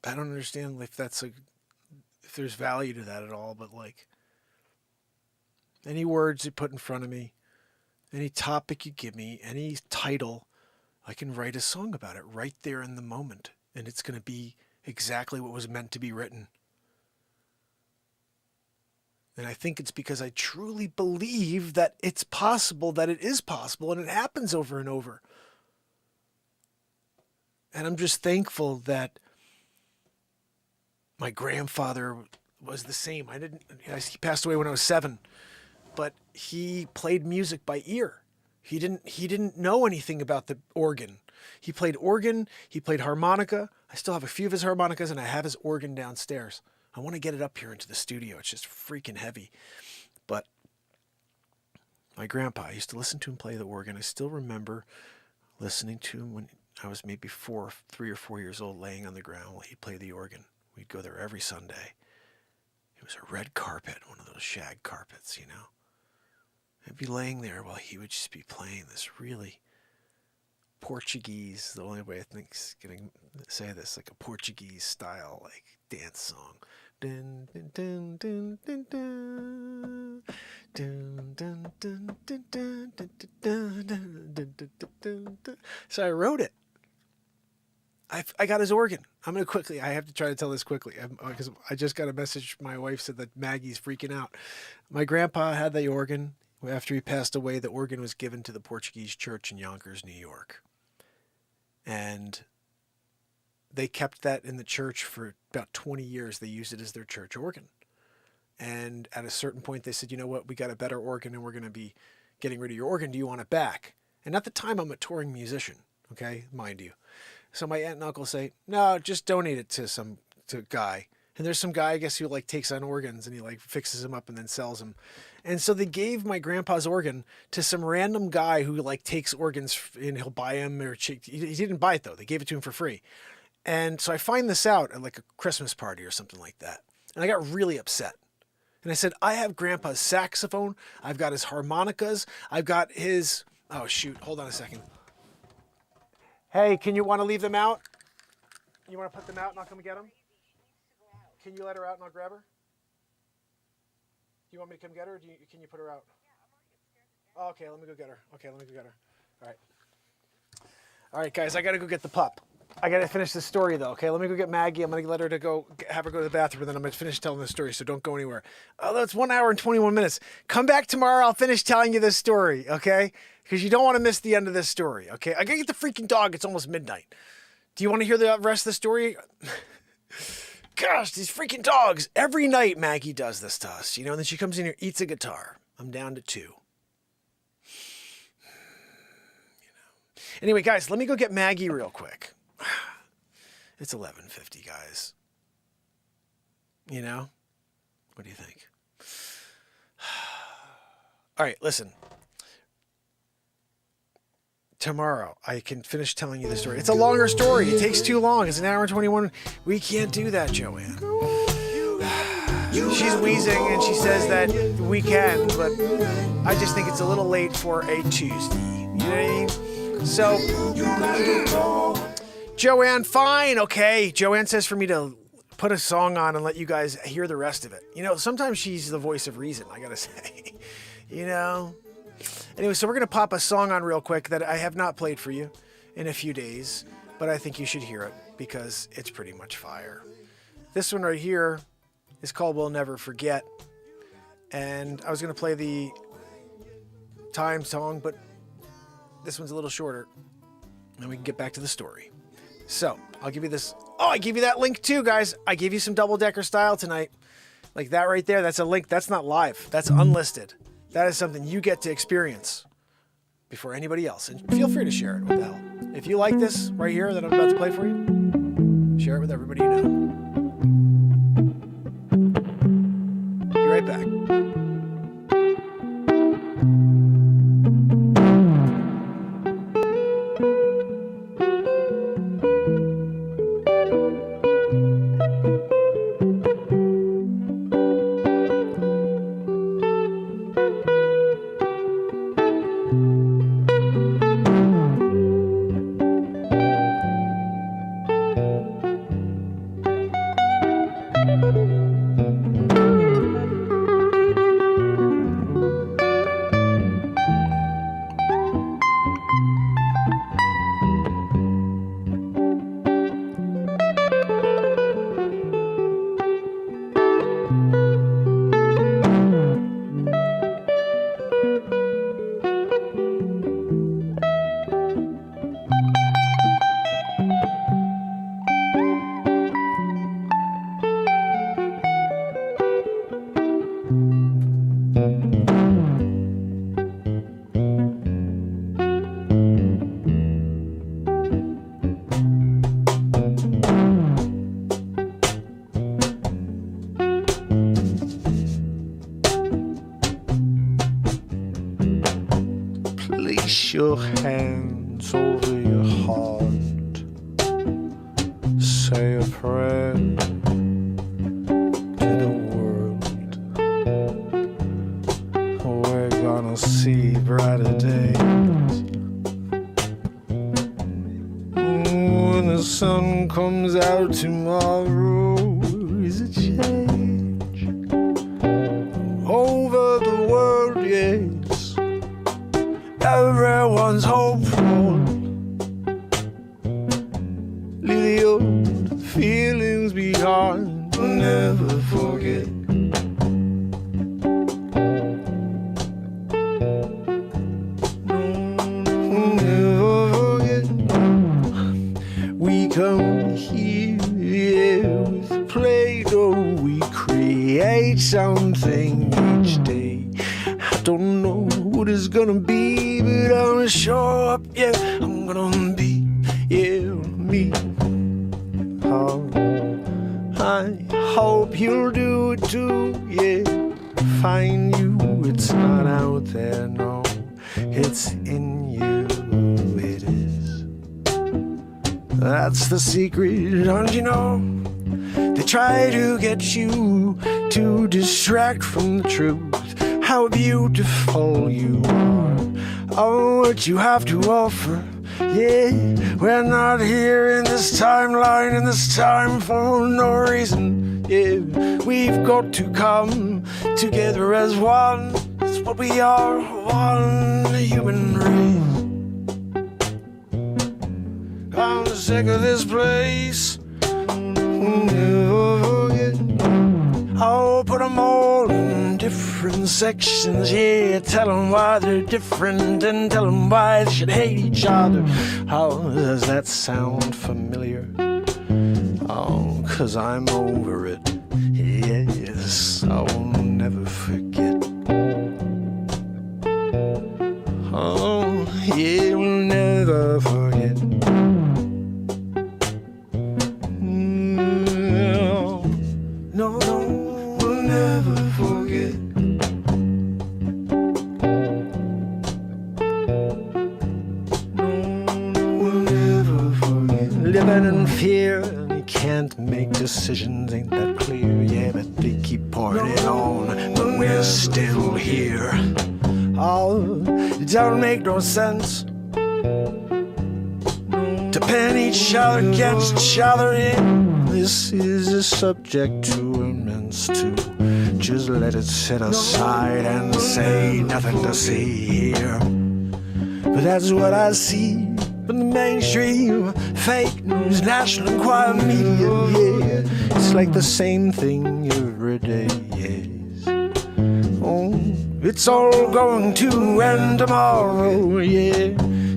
I don't understand if there's value to that at all, but like any words you put in front of me, any topic you give me, any title, I can write a song about it right there in the moment. And it's going to be exactly what was meant to be written. And I think it's because I truly believe that it's possible, that it is possible, and it happens over and over. And I'm just thankful that my grandfather was the same. He passed away when I was 7, but he played music by ear. He didn't know anything about the organ. He played organ, he played harmonica. I still have a few of his harmonicas, and I have his organ downstairs. I want to get it up here into the studio. It's just freaking heavy. But my grandpa, I used to listen to him play the organ. I still remember listening to him when I was maybe 3 or 4 years old, laying on the ground while he'd play the organ. We'd go there every Sunday. It was a red carpet, one of those shag carpets, you know. I'd be laying there while he would just be playing this really Portuguese, the only way I think is going to say this, like a Portuguese style, like dance song. Dun, dun, dun, dun, dun, dun. Dun, dun, dun, dun, dun, dun, dun, dun, dun, dun, dun. So I wrote it. I got his organ. I have to try to tell this quickly because I just got a message. My wife said that Maggie's freaking out. My grandpa had the organ. After he passed away, the organ was given to the Portuguese church in Yonkers, New York. And they kept that in the church for about 20 years. They used it as their church organ. And at a certain point, they said, you know what, we got a better organ and we're going to be getting rid of your organ. Do you want it back? And at the time, I'm a touring musician, okay, mind you. So my aunt and uncle say, no, just donate it to a guy. And there's some guy, I guess, who like takes on organs and he like fixes them up and then sells them. And so they gave my grandpa's organ to some random guy who like takes organs and he'll buy them he didn't buy it though. They gave it to him for free. And so I find this out at like a Christmas party or something like that. And I got really upset. And I said, I have grandpa's saxophone. I've got his harmonicas. I've got his, oh shoot, hold on a second. Hey, can you want to leave them out? You want to put them out and I'll come get them? Can you let her out and I'll grab her? Do you want me to come get her or can you put her out? Oh, okay, let me go get her. All right. All right, guys, I got to go get the pup. I got to finish this story, though, okay? Let me go get Maggie. I'm going to let her have her go to the bathroom, and then I'm going to finish telling the story, so don't go anywhere. Oh, that's 1 hour and 21 minutes. Come back tomorrow. I'll finish telling you this story, okay? Because you don't want to miss the end of this story, okay? I got to get the freaking dog. It's almost midnight. Do you want to hear the rest of the story? Gosh, these freaking dogs. Every night Maggie does this to us, and then she comes in here, eats a guitar. I'm down to 2. Anyway, guys, let me go get Maggie real quick. It's 11:50, guys. What do you think? All right, listen. Tomorrow, I can finish telling you the story. It's a longer story. It takes too long. It's 1 hour and 21. We can't do that, Joanne. She's wheezing and she says that we can, but I just think it's a little late for a Tuesday. You know what I mean? So, Joanne, fine, okay. Joanne says for me to put a song on and let you guys hear the rest of it. You know, sometimes she's the voice of reason, I gotta say. You know? Anyway, so we're gonna pop a song on real quick that I have not played for you in a few days, but I think you should hear it because it's pretty much fire. This one right here is called We'll Never Forget. And I was gonna play the time song, but this one's a little shorter. And we can get back to the story. So, I'll give you this. Oh, I gave you that link too, guys. I gave you some double-decker style tonight. Like that right there, that's a link. That's not live. That's unlisted. That is something you get to experience before anybody else. And feel free to share it with the hell. If you like this right here that I'm about to play for you, share it with everybody you know. Be right back. Place your hands over your heart. Say a prayer to the world. We're gonna see brighter days. When the sun comes out tomorrow, is a change over the world, yes. Everyone's hopeful. Leave the old feelings behind. We'll never forget. We'll never forget. We come here with Play-Doh. We create something each day. I don't know what it's gonna be, but I'm gonna show up, yeah. I'm gonna be, yeah, me. Oh, I hope you'll do it too, yeah. Find you, it's not out there, no. It's in you, it is. That's the secret, don't you know? They try to get you to distract from the truth. How beautiful you are. Oh, what you have to offer. Yeah, we're not here in this timeline, in this time for no reason. Yeah, we've got to come together as one. It's what we are, one human race. I'm sick of this place. Never forget. I'll put them all in different sections, yeah. Tell them why they're different and tell them why they should hate each other. How does that sound familiar? Oh, 'cause I'm over it. Yes, I'll never forget. Oh, yeah, we'll never forget. No, no, we'll never forget. No, we'll never forget. Living in fear, and you can't make decisions, ain't that clear? Yeah, but they keep pouring it on, but we're still here. Oh, it don't make no sense to pin each other against each other, yeah. this is a subject too immense to just let it sit aside and say nothing to see here. But that's what I see from the mainstream, fake news, National Enquirer media, yeah. It's like the same thing every day, yes. Oh, it's all going to end tomorrow, yeah.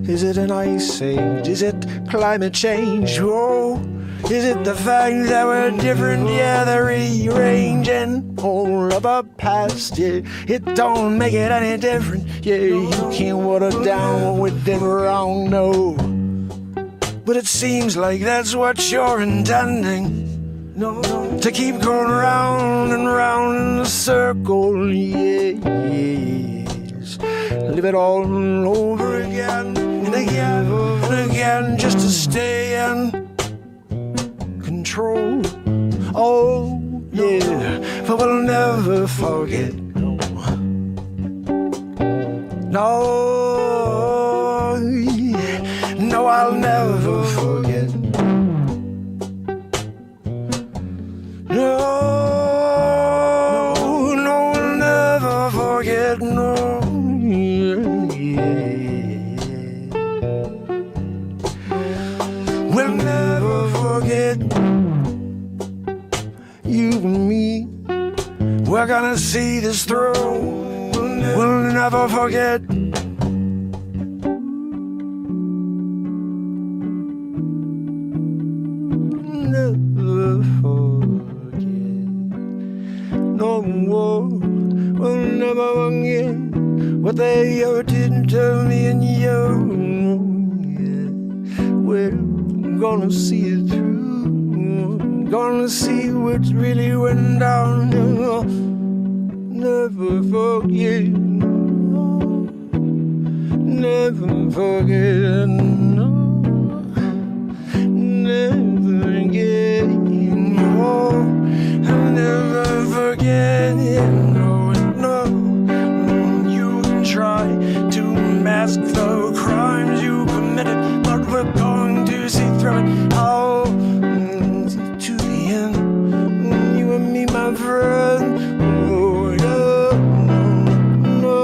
Is it an ice age? Is it climate change? Oh, is it the fact that we're different? Yeah, they're rearranging all of our past, yeah. It don't make it any different, yeah. You can't water down what we did wrong, no. But it seems like that's what you're intending. No, to keep going round and round in a circle, yes. Live it all over again and again and again, just to stay in control. Oh, yeah, but we'll never forget. No, no, I'll never forget. No, no, I'll never forget. No, we'll never forget. You and me, we're gonna see this through. We'll never forget. Never forget. No more. We'll never forget what they ever did to me and you. Yeah. We're gonna see it through. Gonna see what really went down. Never forget. Never forget. No. Never forget. No. I'll never forget. No, no. You can try to mask the crimes you committed, but we're going to see through it. Oh, to the end. You and me, my friend. Oh, yeah. No,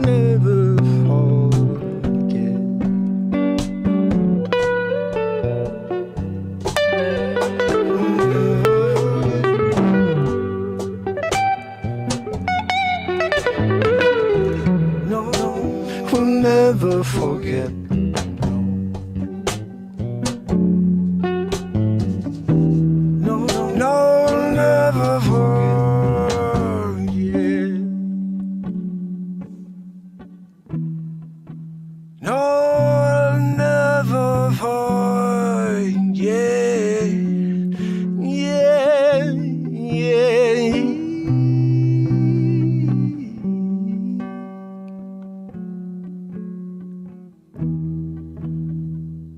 never forget. No, we'll never forget. No, no, never forget. No, I'll never forget. Yeah, yeah.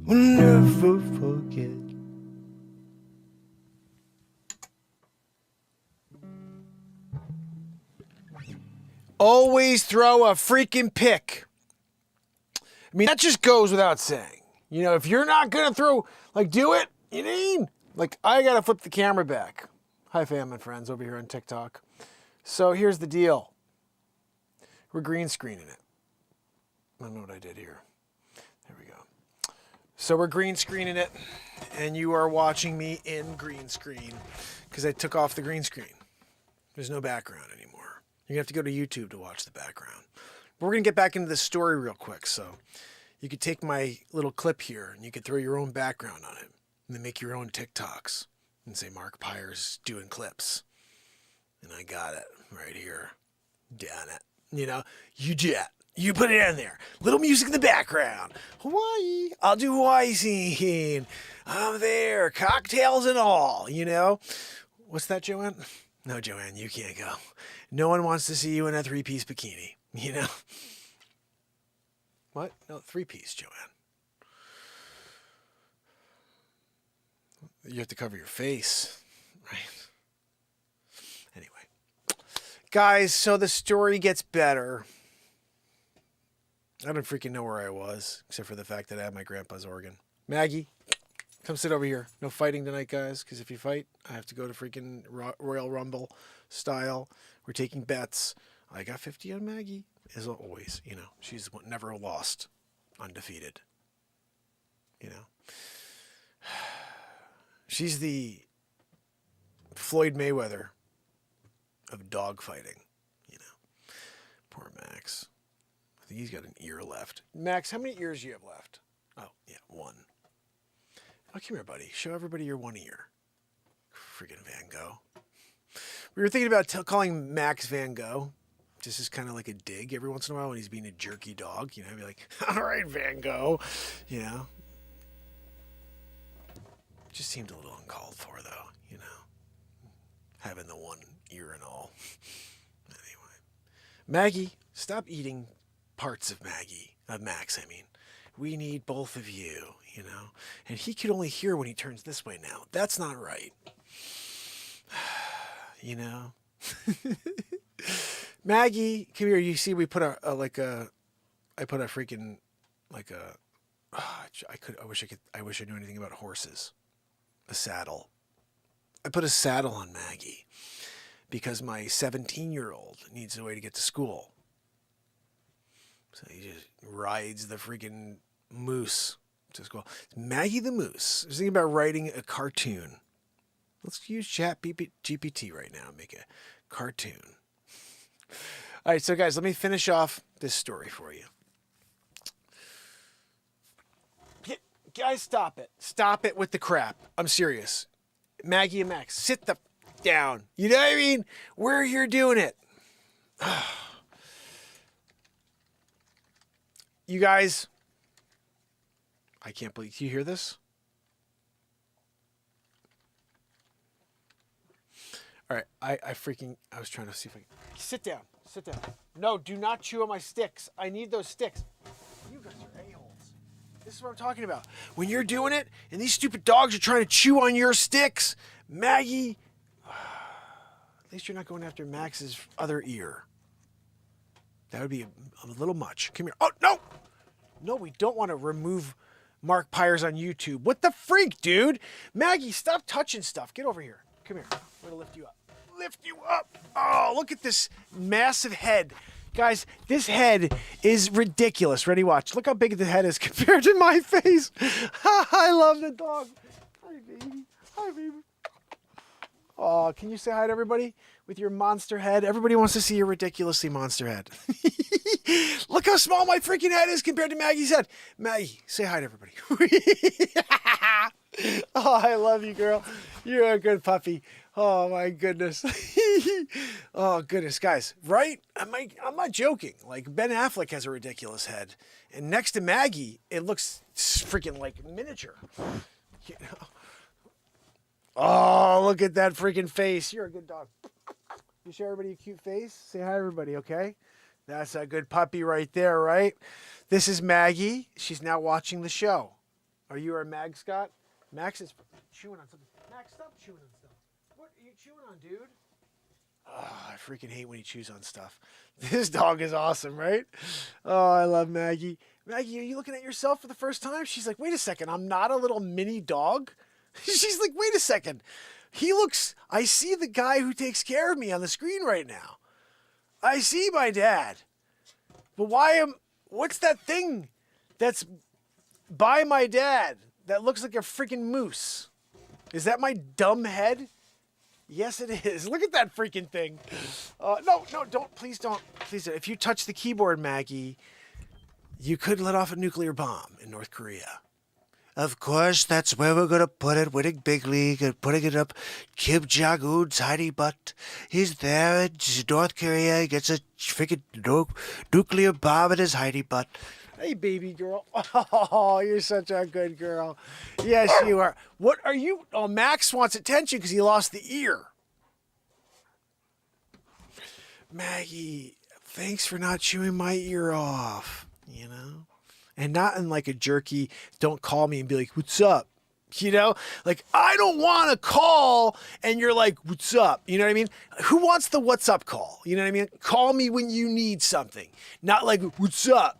We'll never forget. Always throw a freaking pick. I mean, that just goes without saying. You know, if you're not going to throw, like, do it, you mean? Like, I got to flip the camera back. Hi, fam and friends over here on TikTok. So here's the deal. We're green screening it. I don't know what I did here. There we go. So we're green screening it, and you are watching me in green screen because I took off the green screen. There's no background anymore. You're going to have to go to YouTube to watch the background. But we're going to get back into the story real quick. So you could take my little clip here and you could throw your own background on it and then make your own TikToks and say Mark Pires doing clips. And I got it right here. Done it. You know, you jet. You put it in there. Little music in the background. Hawaii. I'll do Hawaii scene. I'm there. Cocktails and all, you know. What's that, Joanne? No, Joanne, you can't go. No one wants to see you in a 3-piece bikini, you know? What? No, 3-piece, Joanne. You have to cover your face, right? Anyway. Guys, so the story gets better. I don't freaking know where I was, except for the fact that I had my grandpa's organ. Maggie, come sit over here. No fighting tonight, guys, because if you fight, I have to go to freaking Royal Rumble style. We're taking bets. I got 50 on Maggie, as always. You know, she's never lost, undefeated. You know, she's the Floyd Mayweather of dog fighting. You know, poor Max. I think he's got an ear left. Max, how many ears do you have left? Oh, yeah, one. Oh, come here, buddy. Show everybody your one ear. Freaking Van Gogh. We were thinking about calling Max Van Gogh. Just as kind of like a dig every once in a while when he's being a jerky dog. You know, be like, all right, Van Gogh. You know. Just seemed a little uncalled for, though. You know. Having the one ear and all. Anyway. Maggie, stop eating parts of Max, I mean. We need both of you, you know. And he can only hear when he turns this way now. That's not right. You know. Maggie, come here. You see, we put I put a freaking, like a, I wish I knew anything about horses. A saddle. I put a saddle on Maggie because my 17-year-old needs a way to get to school. So he just rides the freaking moose to school. Maggie the Moose. I was thinking about writing a cartoon. Let's use Chatgpt right now and make a cartoon. All right, so guys, let me finish off this story for you. Guys, stop it. Stop it with the crap. I'm serious. Maggie and Max, sit the down. You know what I mean? We're here doing it. You guys, I can't believe, do you hear this? All right, I was trying to see if I can, sit down. No, do not chew on my sticks. I need those sticks. You guys are a-holes. This is what I'm talking about. When you're doing it, and these stupid dogs are trying to chew on your sticks, Maggie, at least you're not going after Max's other ear. That would be a little much. Come here. Oh, no! No, we don't want to remove Mark Pires on YouTube. What the freak, dude? Maggie, stop touching stuff. Get over here. Come here. I'm going to lift you up. Lift you up. Oh, look at this massive head. Guys, this head is ridiculous. Ready? Watch. Look how big the head is compared to my face. I love the dog. Hi, baby. Hi, baby. Oh, can you say hi to everybody with your monster head? Everybody wants to see your ridiculously monster head. Look how small my freaking head is compared to Maggie's head. Maggie, say hi to everybody. Oh, I love you, girl. You're a good puppy. Oh, my goodness. Oh, goodness, guys. Right? I'm not joking. Like, Ben Affleck has a ridiculous head. And next to Maggie, it looks freaking like miniature. You know? Oh, look at that freaking face. You're a good dog. You show everybody a cute face? Say hi, everybody, okay? That's a good puppy right there, right? This is Maggie. She's now watching the show. Are you our Mag Scott? Max is chewing on something. Max, stop chewing on stuff. What are you chewing on, dude? Oh, I freaking hate when he chews on stuff. This dog is awesome, right? Oh, I love Maggie. Maggie, are you looking at yourself for the first time? She's like, wait a second, I'm not a little mini dog? She's like, wait a second. I see the guy who takes care of me on the screen right now. I see my dad. But what's that thing that's by my dad that looks like a freaking moose? Is that my dumb head? Yes, it is. Look at that freaking thing. No, please don't. If you touch the keyboard, Maggie, you could let off a nuclear bomb in North Korea. Of course, that's where we're going to put it. Winning big league and putting it up. Kim Jong-un's tiny butt. He's there in North Korea. He gets a freaking nuclear bomb in his tiny butt. Hey, baby girl. Oh, you're such a good girl. Yes, you are. What are you? Oh, Max wants attention because he lost the ear. Maggie, thanks for not chewing my ear off, you know? And not in like a jerky, don't call me and be like, what's up? You know, like, I don't want to call and you're like, what's up? You know what I mean? Who wants the what's up call? You know what I mean? Call me when you need something. Not like, what's up?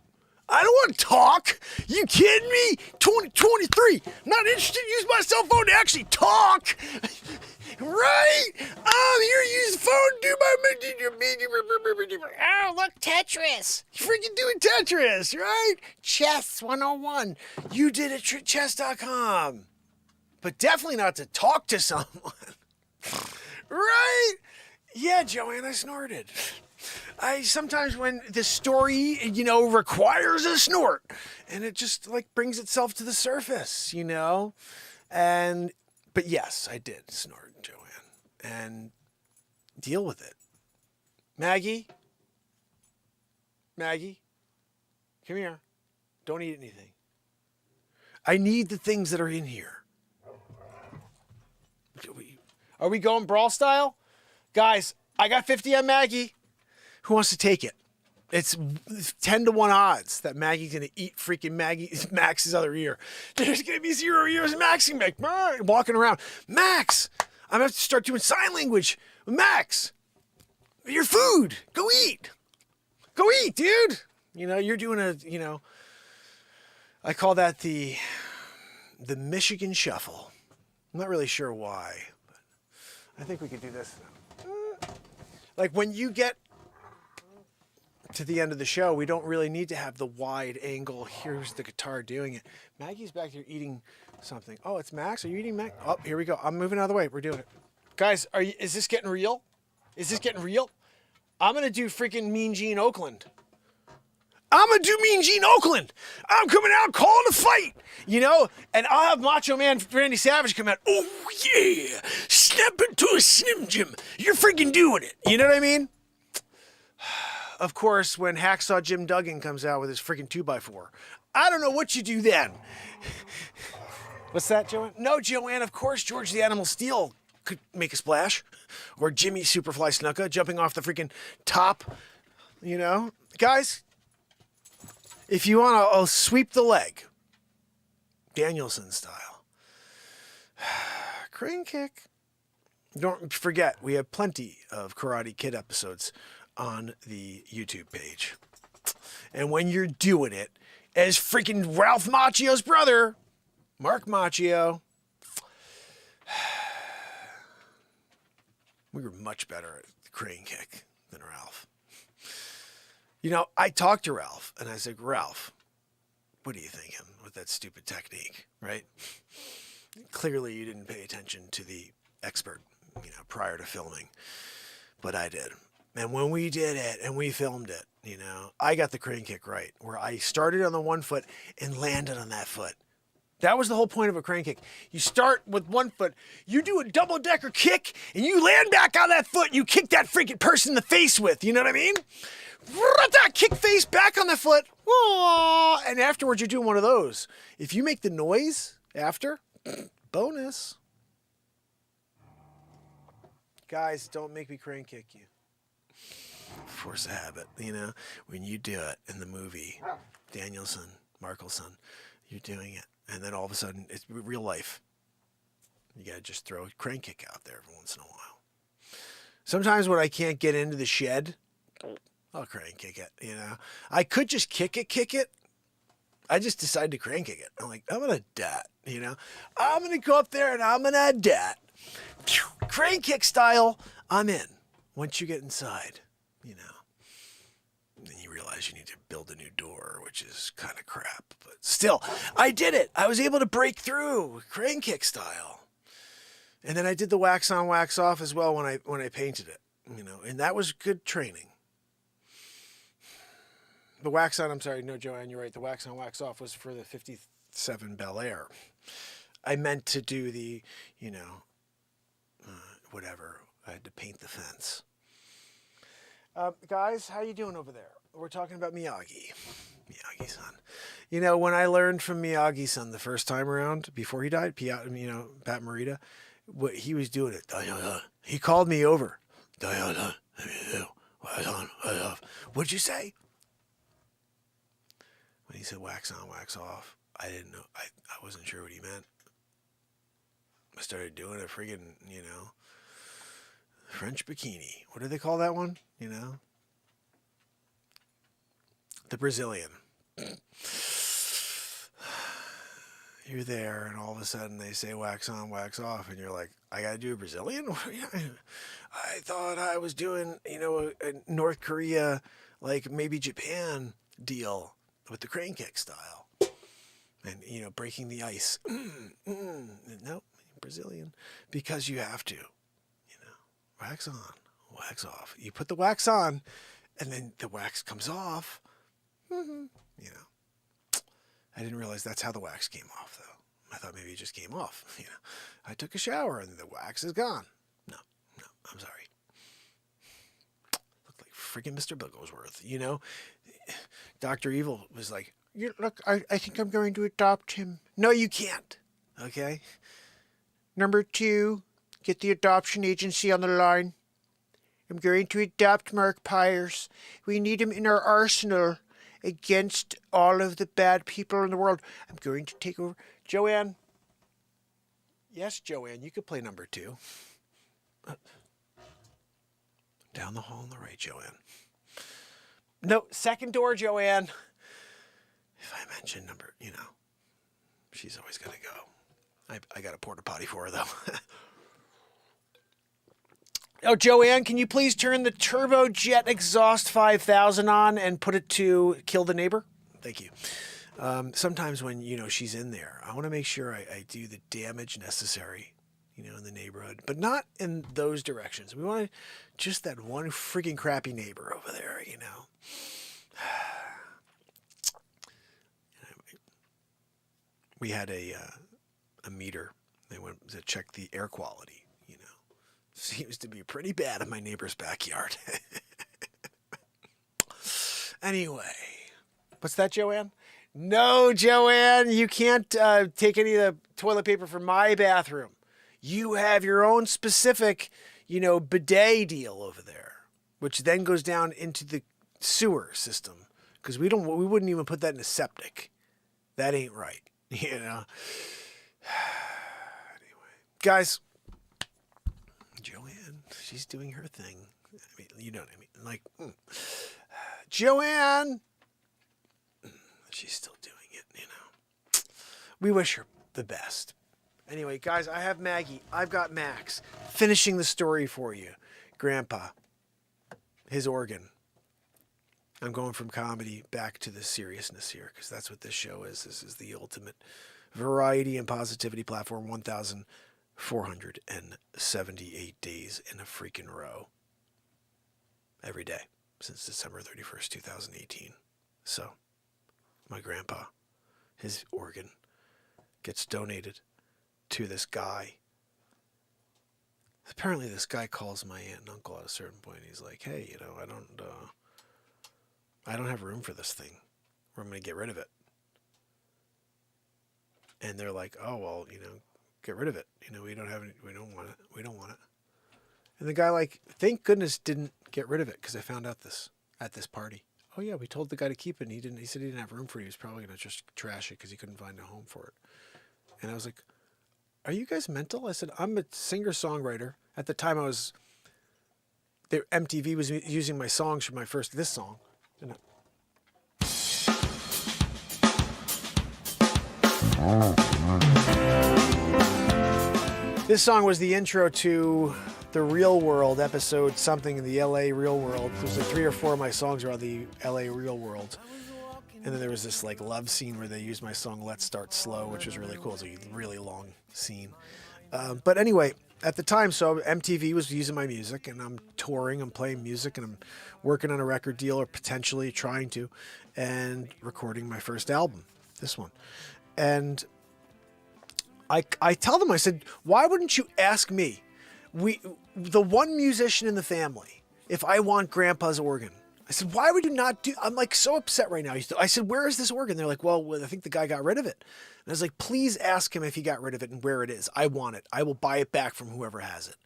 I don't want to talk. You kidding me? 2023. I'm not interested in using my cell phone to actually talk. Right? I'm here to use the phone to do my... Oh, look, Tetris. You're freaking doing Tetris, right? Chess 101. You did it at chess.com. But definitely not to talk to someone. Right? Yeah, Joanne, I snorted. I sometimes when the story, requires a snort, and it just like brings itself to the surface, but yes, I did snort, Joanne, and deal with it. Maggie, come here. Don't eat anything. I need the things that are in here. Are we going brawl style? Guys, I got 50 on Maggie. Who wants to take it? It's 10 to 1 odds that Maggie's going to eat freaking Max's other ear. There's going to be 0 ears. Max going to be walking around. Max, I'm going to have to start doing sign language. Max, your food. Go eat. Go eat, dude. You're doing I call that the Michigan Shuffle. I'm not really sure why, but I think we could do this now. Like when you get to the end of the show, we don't really need to have the wide angle. Here's the guitar doing it. Maggie's back here eating something. Oh, it's Max. Are you eating Max? Oh, here we go. I'm moving out of the way. We're doing it. Guys, is this getting real? Is this getting real? I'm going to do freaking Mean Gene Oakland. I'm going to do Mean Gene Oakland. I'm coming out calling a fight, and I'll have Macho Man Randy Savage come out. Oh, yeah. Step into a Slim Jim. You're freaking doing it. You know what I mean? Of course, when Hacksaw Jim Duggan comes out with his freaking 2x4, I don't know what you do then. What's that, Joanne? No, Joanne, of course, George the Animal Steel could make a splash. Or Jimmy Superfly Snuka jumping off the freaking top, Guys, if you want to, I'll sweep the leg. Danielson style. Crane kick. Don't forget, we have plenty of Karate Kid episodes on the YouTube page. And when you're doing it as freaking Ralph Macchio's brother, Mark Macchio, we were much better at the crane kick than Ralph. I talked to Ralph and I said, Ralph, what are you thinking with that stupid technique, right? Clearly you didn't pay attention to the expert, prior to filming, but I did. And when we did it and we filmed it, I got the crane kick right, where I started on the one foot and landed on that foot. That was the whole point of a crane kick. You start with one foot, you do a double-decker kick, and you land back on that foot, and you kick that freaking person in the face with, you know what I mean? Kick face back on the foot, and afterwards you're doing one of those. If you make the noise after, bonus. Guys, don't make me crane kick you. Force a habit, when you do it in the movie, Danielson, Markelson, you're doing it. And then all of a sudden, it's real life. You got to just throw a crane kick out there every once in a while. Sometimes when I can't get into the shed, I'll crane kick it, I could just kick it. I just decided to crane kick it. I'm like, I'm going to dat, I'm going to go up there and I'm going to dat. Crane kick style, I'm in. Once you get inside, then you realize you need to build a new door, which is kind of crap. But still, I did it. I was able to break through crane kick style. And then I did the wax on, wax off as well when I painted it, and that was good training. The wax on, I'm sorry, no, Joanne, you're right. The wax on, wax off was for the 57 Bel Air. I meant to do the, whatever. I had to paint the fence. Guys, how you doing over there? We're talking about Miyagi. Miyagi-san. When I learned from Miyagi-san the first time around, before he died, Pat Morita, what he was doing it. He called me over. What'd you say? When he said wax on, wax off, I didn't know. I wasn't sure what he meant. I started doing a friggin', French bikini. What do they call that one? The Brazilian. You're there, and all of a sudden they say wax on, wax off, and you're like, I gotta do a Brazilian? I thought I was doing, a North Korea, like maybe Japan deal with the crane kick style. And, breaking the ice. Nope, Brazilian. Because you have to, wax on, wax off. You put the wax on, and then the wax comes off. I didn't realize that's how the wax came off, though. I thought maybe it just came off. I took a shower and the wax is gone. No, I'm sorry. Looked like freaking Mr. Bigglesworth, Dr. Evil was like, look, I think I'm going to adopt him. No, you can't. Okay? Number 2, get the adoption agency on the line. I'm going to adopt Mark Pires. We need him in our arsenal against all of the bad people in the world. I'm going to take over. Joanne. Yes, Joanne, you could play number 2. Down the hall on the right, Joanne. No, second door, Joanne. If I mention number, she's always got to go. I got a porta potty for her, though. Oh, Joanne, can you please turn the Turbojet Exhaust 5000 on and put it to kill the neighbor? Thank you. Sometimes when, she's in there, I want to make sure I do the damage necessary, in the neighborhood, but not in those directions. We want just that one freaking crappy neighbor over there, We had a meter. They went to check the air quality. Seems to be pretty bad in my neighbor's backyard. Anyway, what's that, Joanne? No, Joanne, you can't take any of the toilet paper from my bathroom. You have your own specific, bidet deal over there, which then goes down into the sewer system because we wouldn't even put that in a septic. That ain't right, Anyway, guys. Joanne, she's doing her thing. I mean, you know what I mean? Like, Joanne, she's still doing it, We wish her the best. Anyway, guys, I have Maggie. I've got Max finishing the story for you. Grandpa, his organ. I'm going from comedy back to the seriousness here because that's what this show is. This is the ultimate variety and positivity platform. 1,478 days in a freaking row. Every day since December 31st, 2018. So, my grandpa, his organ, gets donated to this guy. Apparently this guy calls my aunt and uncle at a certain point. He's like, hey, I don't have room for this thing. Or I'm going to get rid of it. And they're like, oh, well, get rid of it. We don't have any, we don't want it. And the guy, like, thank goodness didn't get rid of it because I found out at this party. Oh yeah, we told the guy to keep it and he said he didn't have room for it. He was probably going to just trash it because he couldn't find a home for it. And I was like, are you guys mental? I said, I'm a singer-songwriter. At the time MTV was using my songs for this song. And this song was the intro to The Real World episode something in the LA Real World. There's like 3 or 4 of my songs are on the LA Real World. And then there was this like love scene where they used my song Let's Start Slow, which was really cool. It's a really long scene. But anyway, at the time, so MTV was using my music and I'm touring, I'm playing music and I'm working on a record deal or potentially trying to and recording my first album, this one. And I tell them, I said, why wouldn't you ask me, the one musician in the family, if I want Grandpa's organ? I said, why would you not do? I'm like so upset right now. I said, where is this organ? They're like, well, I think the guy got rid of it. And I was like, please ask him if he got rid of it and where it is. I want it. I will buy it back from whoever has it.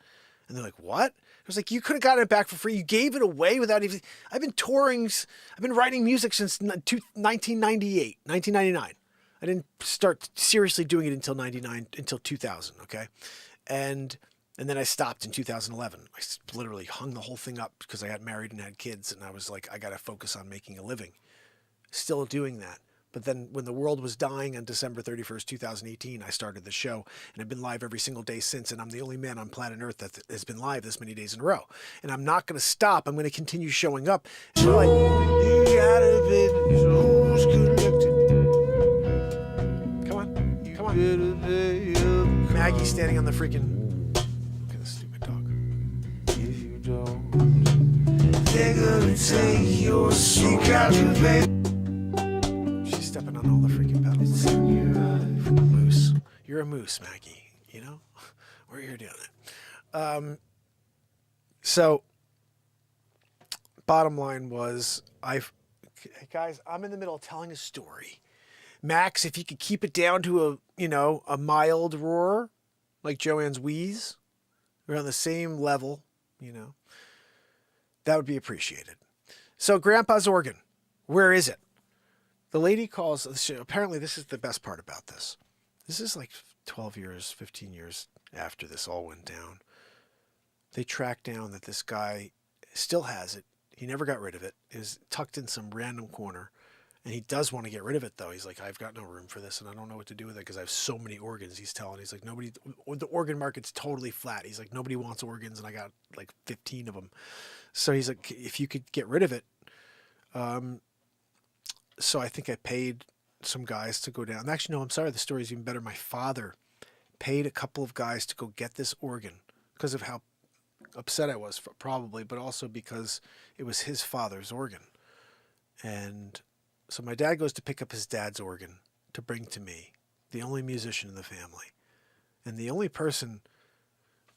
And they're like, what? I was like, you could have gotten it back for free. You gave it away without even, I've been touring. I've been writing music since 1999. I didn't start seriously doing it until 2000. Okay. And then I stopped in 2011. I literally hung the whole thing up because I got married and had kids. And I was like, I got to focus on making a living. still doing that. But then when the world was dying on December 31st, 2018, I started the show, and I've been live every single day since, and I'm the only man on planet Earth that has been live this many days in a row. And I'm not going to stop. I'm going to continue showing up. And they're like, you gotta be, who's collected? Come on. Come on. Maggie's standing on the freaking... Look at this stupid dog. If you don't, they're going to take your secret. She's stepping on all the freaking pedals. You're a moose. You're a moose, Maggie. You know? We're here doing it. So, bottom line was, guys, I'm in the middle of telling a story. Max, if you could keep it down to a mild roar, like Joanne's wheeze, we're on the same level, that would be appreciated. So, Grandpa's organ, where is it? The lady calls, apparently this is the best part about this. This is like 12 years, 15 years after this all went down. They tracked down that this guy still has it. He never got rid of it. It was tucked in some random corner. And he does want to get rid of it, though. He's like, I've got no room for this, and I don't know what to do with it because I have so many organs, he's telling. He's like, the organ market's totally flat. He's like, nobody wants organs, and I got like 15 of them. So he's like, if you could get rid of it. So I think I paid some guys to go down. Actually, no, I'm sorry. The story's even better. My father paid a couple of guys to go get this organ because of how upset I was, probably, but also because it was his father's organ. And so my dad goes to pick up his dad's organ to bring to me, the only musician in the family, and the only person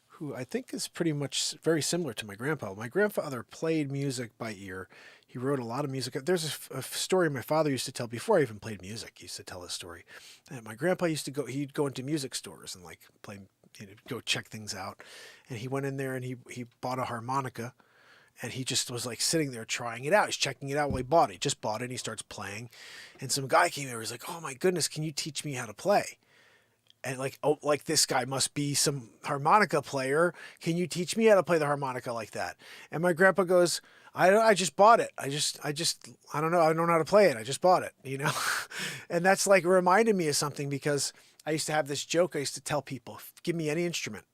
who I think is pretty much very similar to my grandpa. My grandfather played music by ear. He wrote a lot of music. There's a story my father used to tell before I even played music. He used to tell this story. And my grandpa used to go, he'd go into music stores and like play, go check things out. And he went in there and he bought a harmonica. And he just was like sitting there trying it out. He's checking it out while he bought it. He just bought it and he starts playing. And some guy came over. He's like, oh my goodness, can you teach me how to play? And like, oh, like this guy must be some harmonica player. Can you teach me how to play the harmonica like that? And my grandpa goes, I just bought it. I don't know. I don't know how to play it. I just bought it, And that's like reminded me of something because I used to have this joke. I used to tell people, give me any instrument.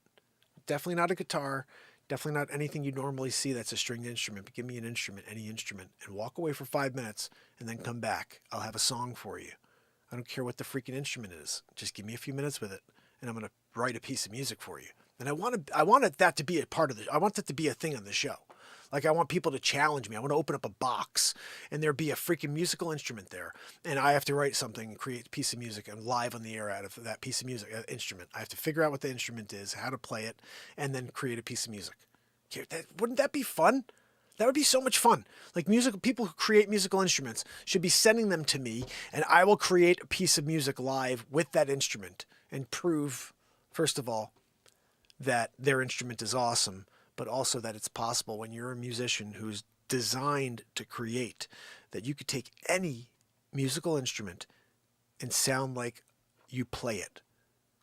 Definitely not a guitar. Definitely not anything you normally see that's a stringed instrument, but give me an instrument, any instrument, and walk away for 5 minutes and then come back. I'll have a song for you. I don't care what the freaking instrument is. Just give me a few minutes with it, and I'm going to write a piece of music for you. And I wanted that to be a part of I want that to be a thing on the show. Like I want people to challenge me. I want to open up a box, and there be a freaking musical instrument there, and I have to write something and create a piece of music and live on the air out of that piece of music, instrument. I have to figure out what the instrument is, how to play it, and then create a piece of music. Wouldn't that be fun? That would be so much fun. Like people who create musical instruments should be sending them to me, and I will create a piece of music live with that instrument and prove, first of all, that their instrument is awesome, but also that it's possible when you're a musician who's designed to create, that you could take any musical instrument and sound like you play it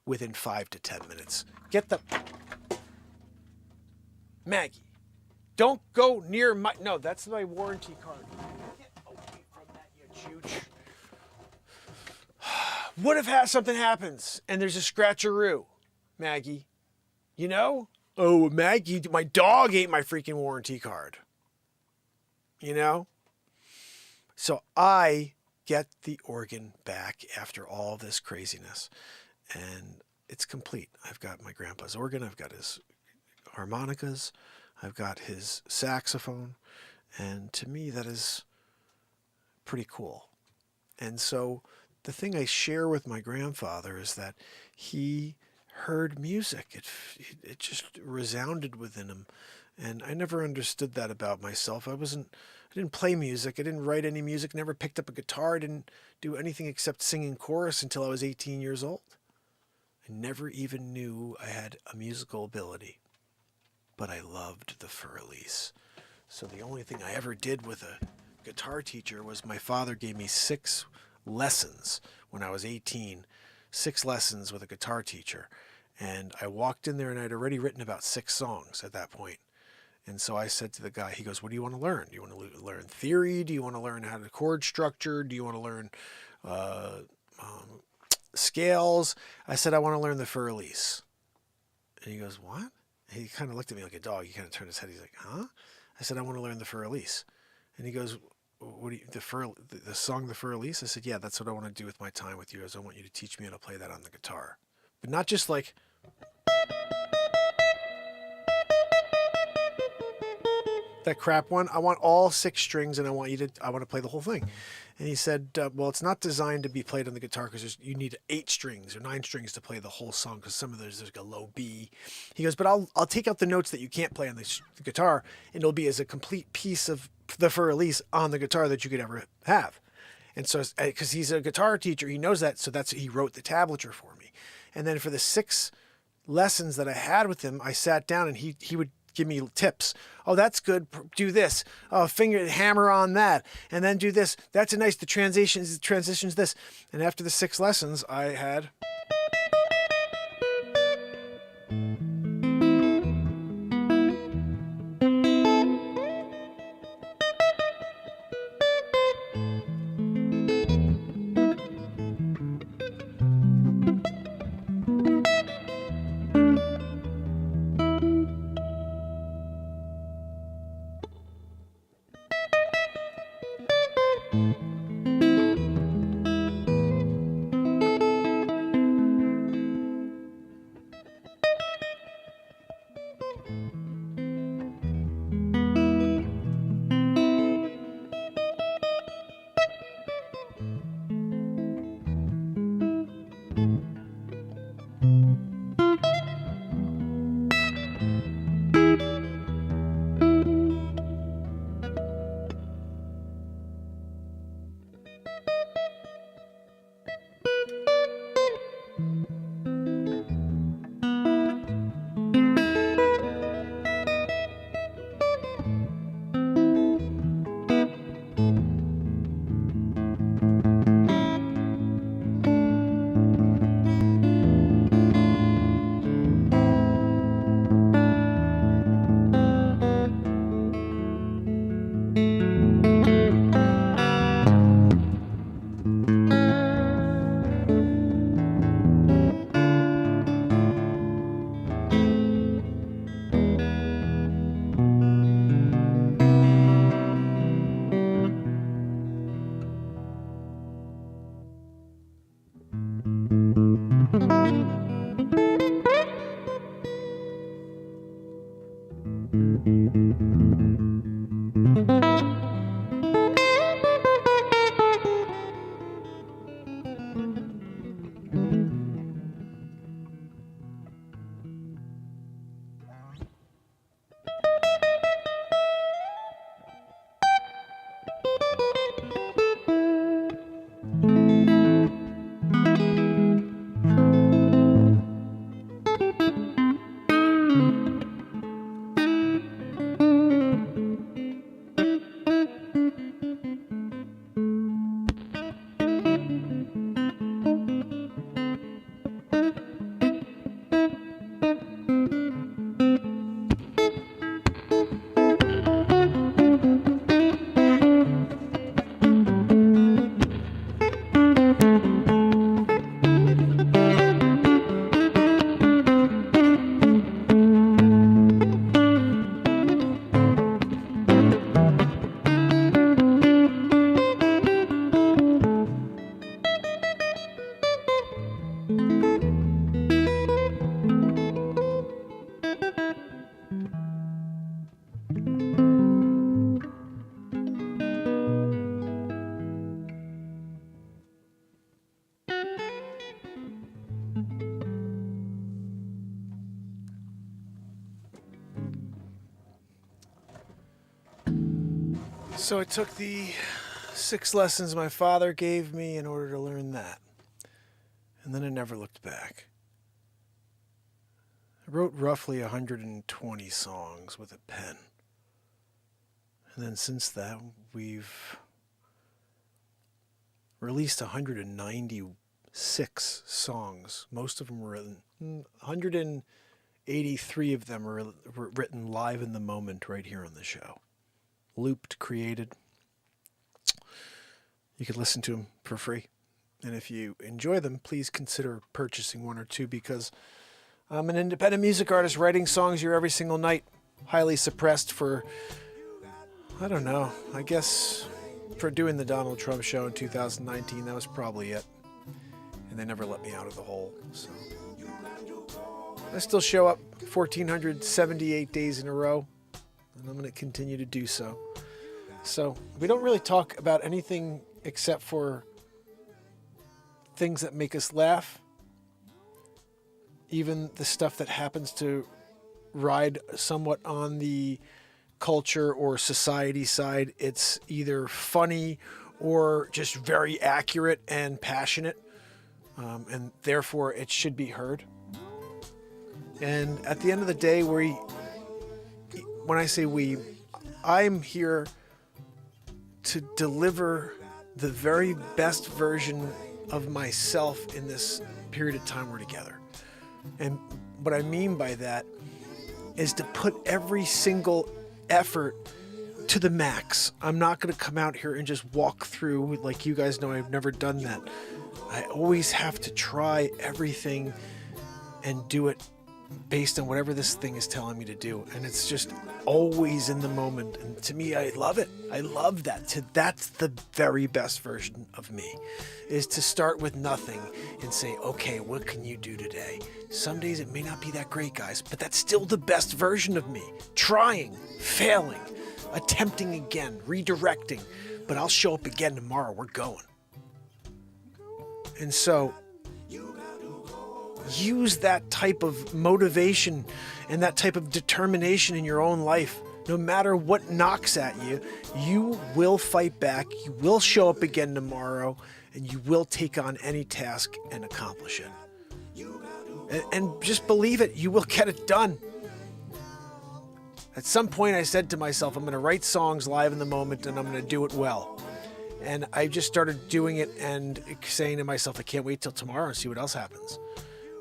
within 5 to 10 minutes. Maggie, don't go near my... No, that's my warranty card. Get away from that, you chooch. What if something happens and there's a scratcheroo, Maggie? Oh, Maggie, my dog ate my freaking warranty card. So I get the organ back after all this craziness. And it's complete. I've got my grandpa's organ. I've got his harmonicas. I've got his saxophone. And to me, that is pretty cool. And so the thing I share with my grandfather is that he heard music. It just resounded within him. And I never understood that about myself. I didn't play music. I didn't write any music, never picked up a guitar. I didn't do anything except sing in chorus until I was 18 years old. I never even knew I had a musical ability. But I loved the fur-elise. So the only thing I ever did with a guitar teacher was my father gave me 6 lessons when I was 18. 6 lessons with a guitar teacher. And I walked in there and I'd already written about 6 songs at that point. And so I said to the guy, he goes, what do you want to learn? Do you want to learn theory? Do you want to learn how to chord structure? Do you want to learn scales? I said, I want to learn the fur elise. And he goes, what? And he kind of looked at me like a dog. He kind of turned his head. He's like, huh? I said, I want to learn the fur elise. And he goes, what do you, the song, the fur elise? I said, yeah, that's what I want to do with my time with you, is I want you to teach me how to play that on the guitar. But not just like that crap one. I want all 6 strings, and I want to play the whole thing. And he said, well, it's not designed to be played on the guitar because you need 8 strings or 9 strings to play the whole song, because some of there's like a low B. He goes, but I'll take out the notes that you can't play on the guitar, and it'll be as a complete piece of the fur elise on the guitar that you could ever have. And so, because he's a guitar teacher, he knows that. So he wrote the tablature for me. And then for the 6 lessons that I had with him, I sat down and he would give me tips. Oh, that's good. Do this. Oh, hammer on that. And then do this. That's a nice, the transitions this. And after the 6 lessons, I had... So I took the 6 lessons my father gave me in order to learn that. And then I never looked back. I wrote roughly 120 songs with a pen. And then since that, we've released 196 songs. Most of them were written. 180 83 of them were written live in the moment right here on the show. Looped, created. You could listen to them for free. And if you enjoy them, please consider purchasing one or two, because I'm an independent music artist writing songs here every single night. Highly suppressed for, I don't know, I guess for doing the Donald Trump show in 2019, that was probably it. And they never let me out of the hole, so. I still show up 1,478 days in a row, and I'm going to continue to do so. So we don't really talk about anything except for things that make us laugh. Even the stuff that happens to ride somewhat on the culture or society side, it's either funny or just very accurate and passionate, and therefore it should be heard. And at the end of the day, when I say we, I'm here to deliver the very best version of myself in this period of time we're together. And what I mean by that is to put every single effort to the max. I'm not going to come out here and just walk through, like you guys know, I've never done that. I always have to try everything and do it based on whatever this thing is telling me to do. And it's just always in the moment. And to me, I love it. I love that. That's the very best version of me, is to start with nothing and say, okay, what can you do today? Some days it may not be that great, guys, but that's still the best version of me. Trying, failing, attempting again, redirecting. But I'll show up again tomorrow. We're going. And so use that type of motivation and that type of determination in your own life. No matter what knocks at you, you will fight back, you will show up again tomorrow, and you will take on any task and accomplish it. And just believe it, you will get it done. At some point I said to myself, I'm going to write songs live in the moment and I'm going to do it well. And I just started doing it and saying to myself, I can't wait till tomorrow and see what else happens.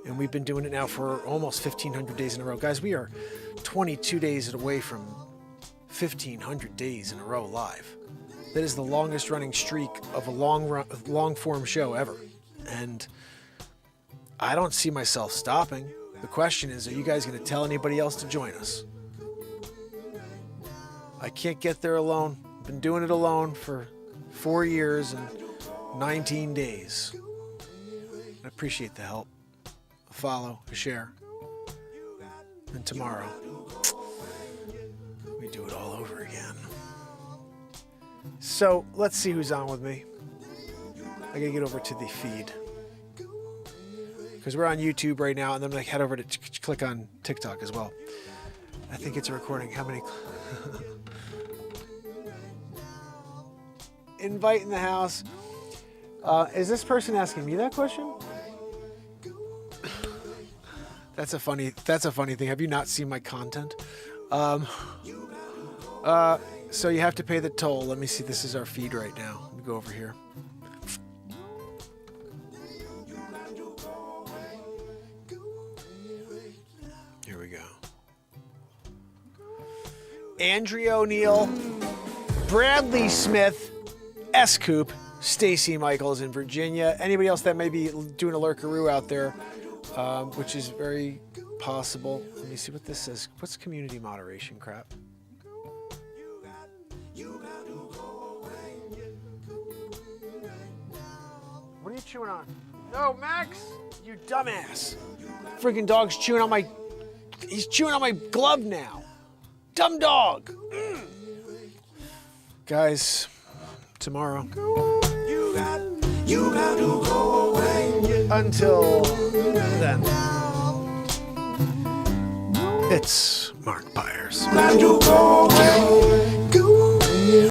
And we've been doing it now for almost 1,500 days in a row. Guys, we are 22 days away from 1,500 days in a row live. That is the longest running streak of a long form show ever. And I don't see myself stopping. The question is, are you guys going to tell anybody else to join us? I can't get there alone. I've been doing it alone for 4 years and 19 days. I appreciate the help. A follow, a share. And tomorrow, we do it all over again. So let's see who's on with me. I gotta get over to the feed, because we're on YouTube right now, and then I'm gonna head over to click on TikTok as well. I think it's a recording. How many? Invite in the house. Is this person asking me that question? That's a funny thing. Have you not seen my content? So you have to pay the toll. Let me see. This is our feed right now. Let me go over here. Here we go. Andrea O'Neill, Bradley Smith, S-Coop, Stacy Michaels in Virginia. Anybody else that may be doing a lurkaroo out there, which is very possible. Let me see what this says. What's community moderation crap? What are you chewing on? No, Max! You dumbass! Freaking dog's chewing on my... He's chewing on my glove now. Dumb dog! Guys, tomorrow. You got to go away. Until then, it's Mark Pires.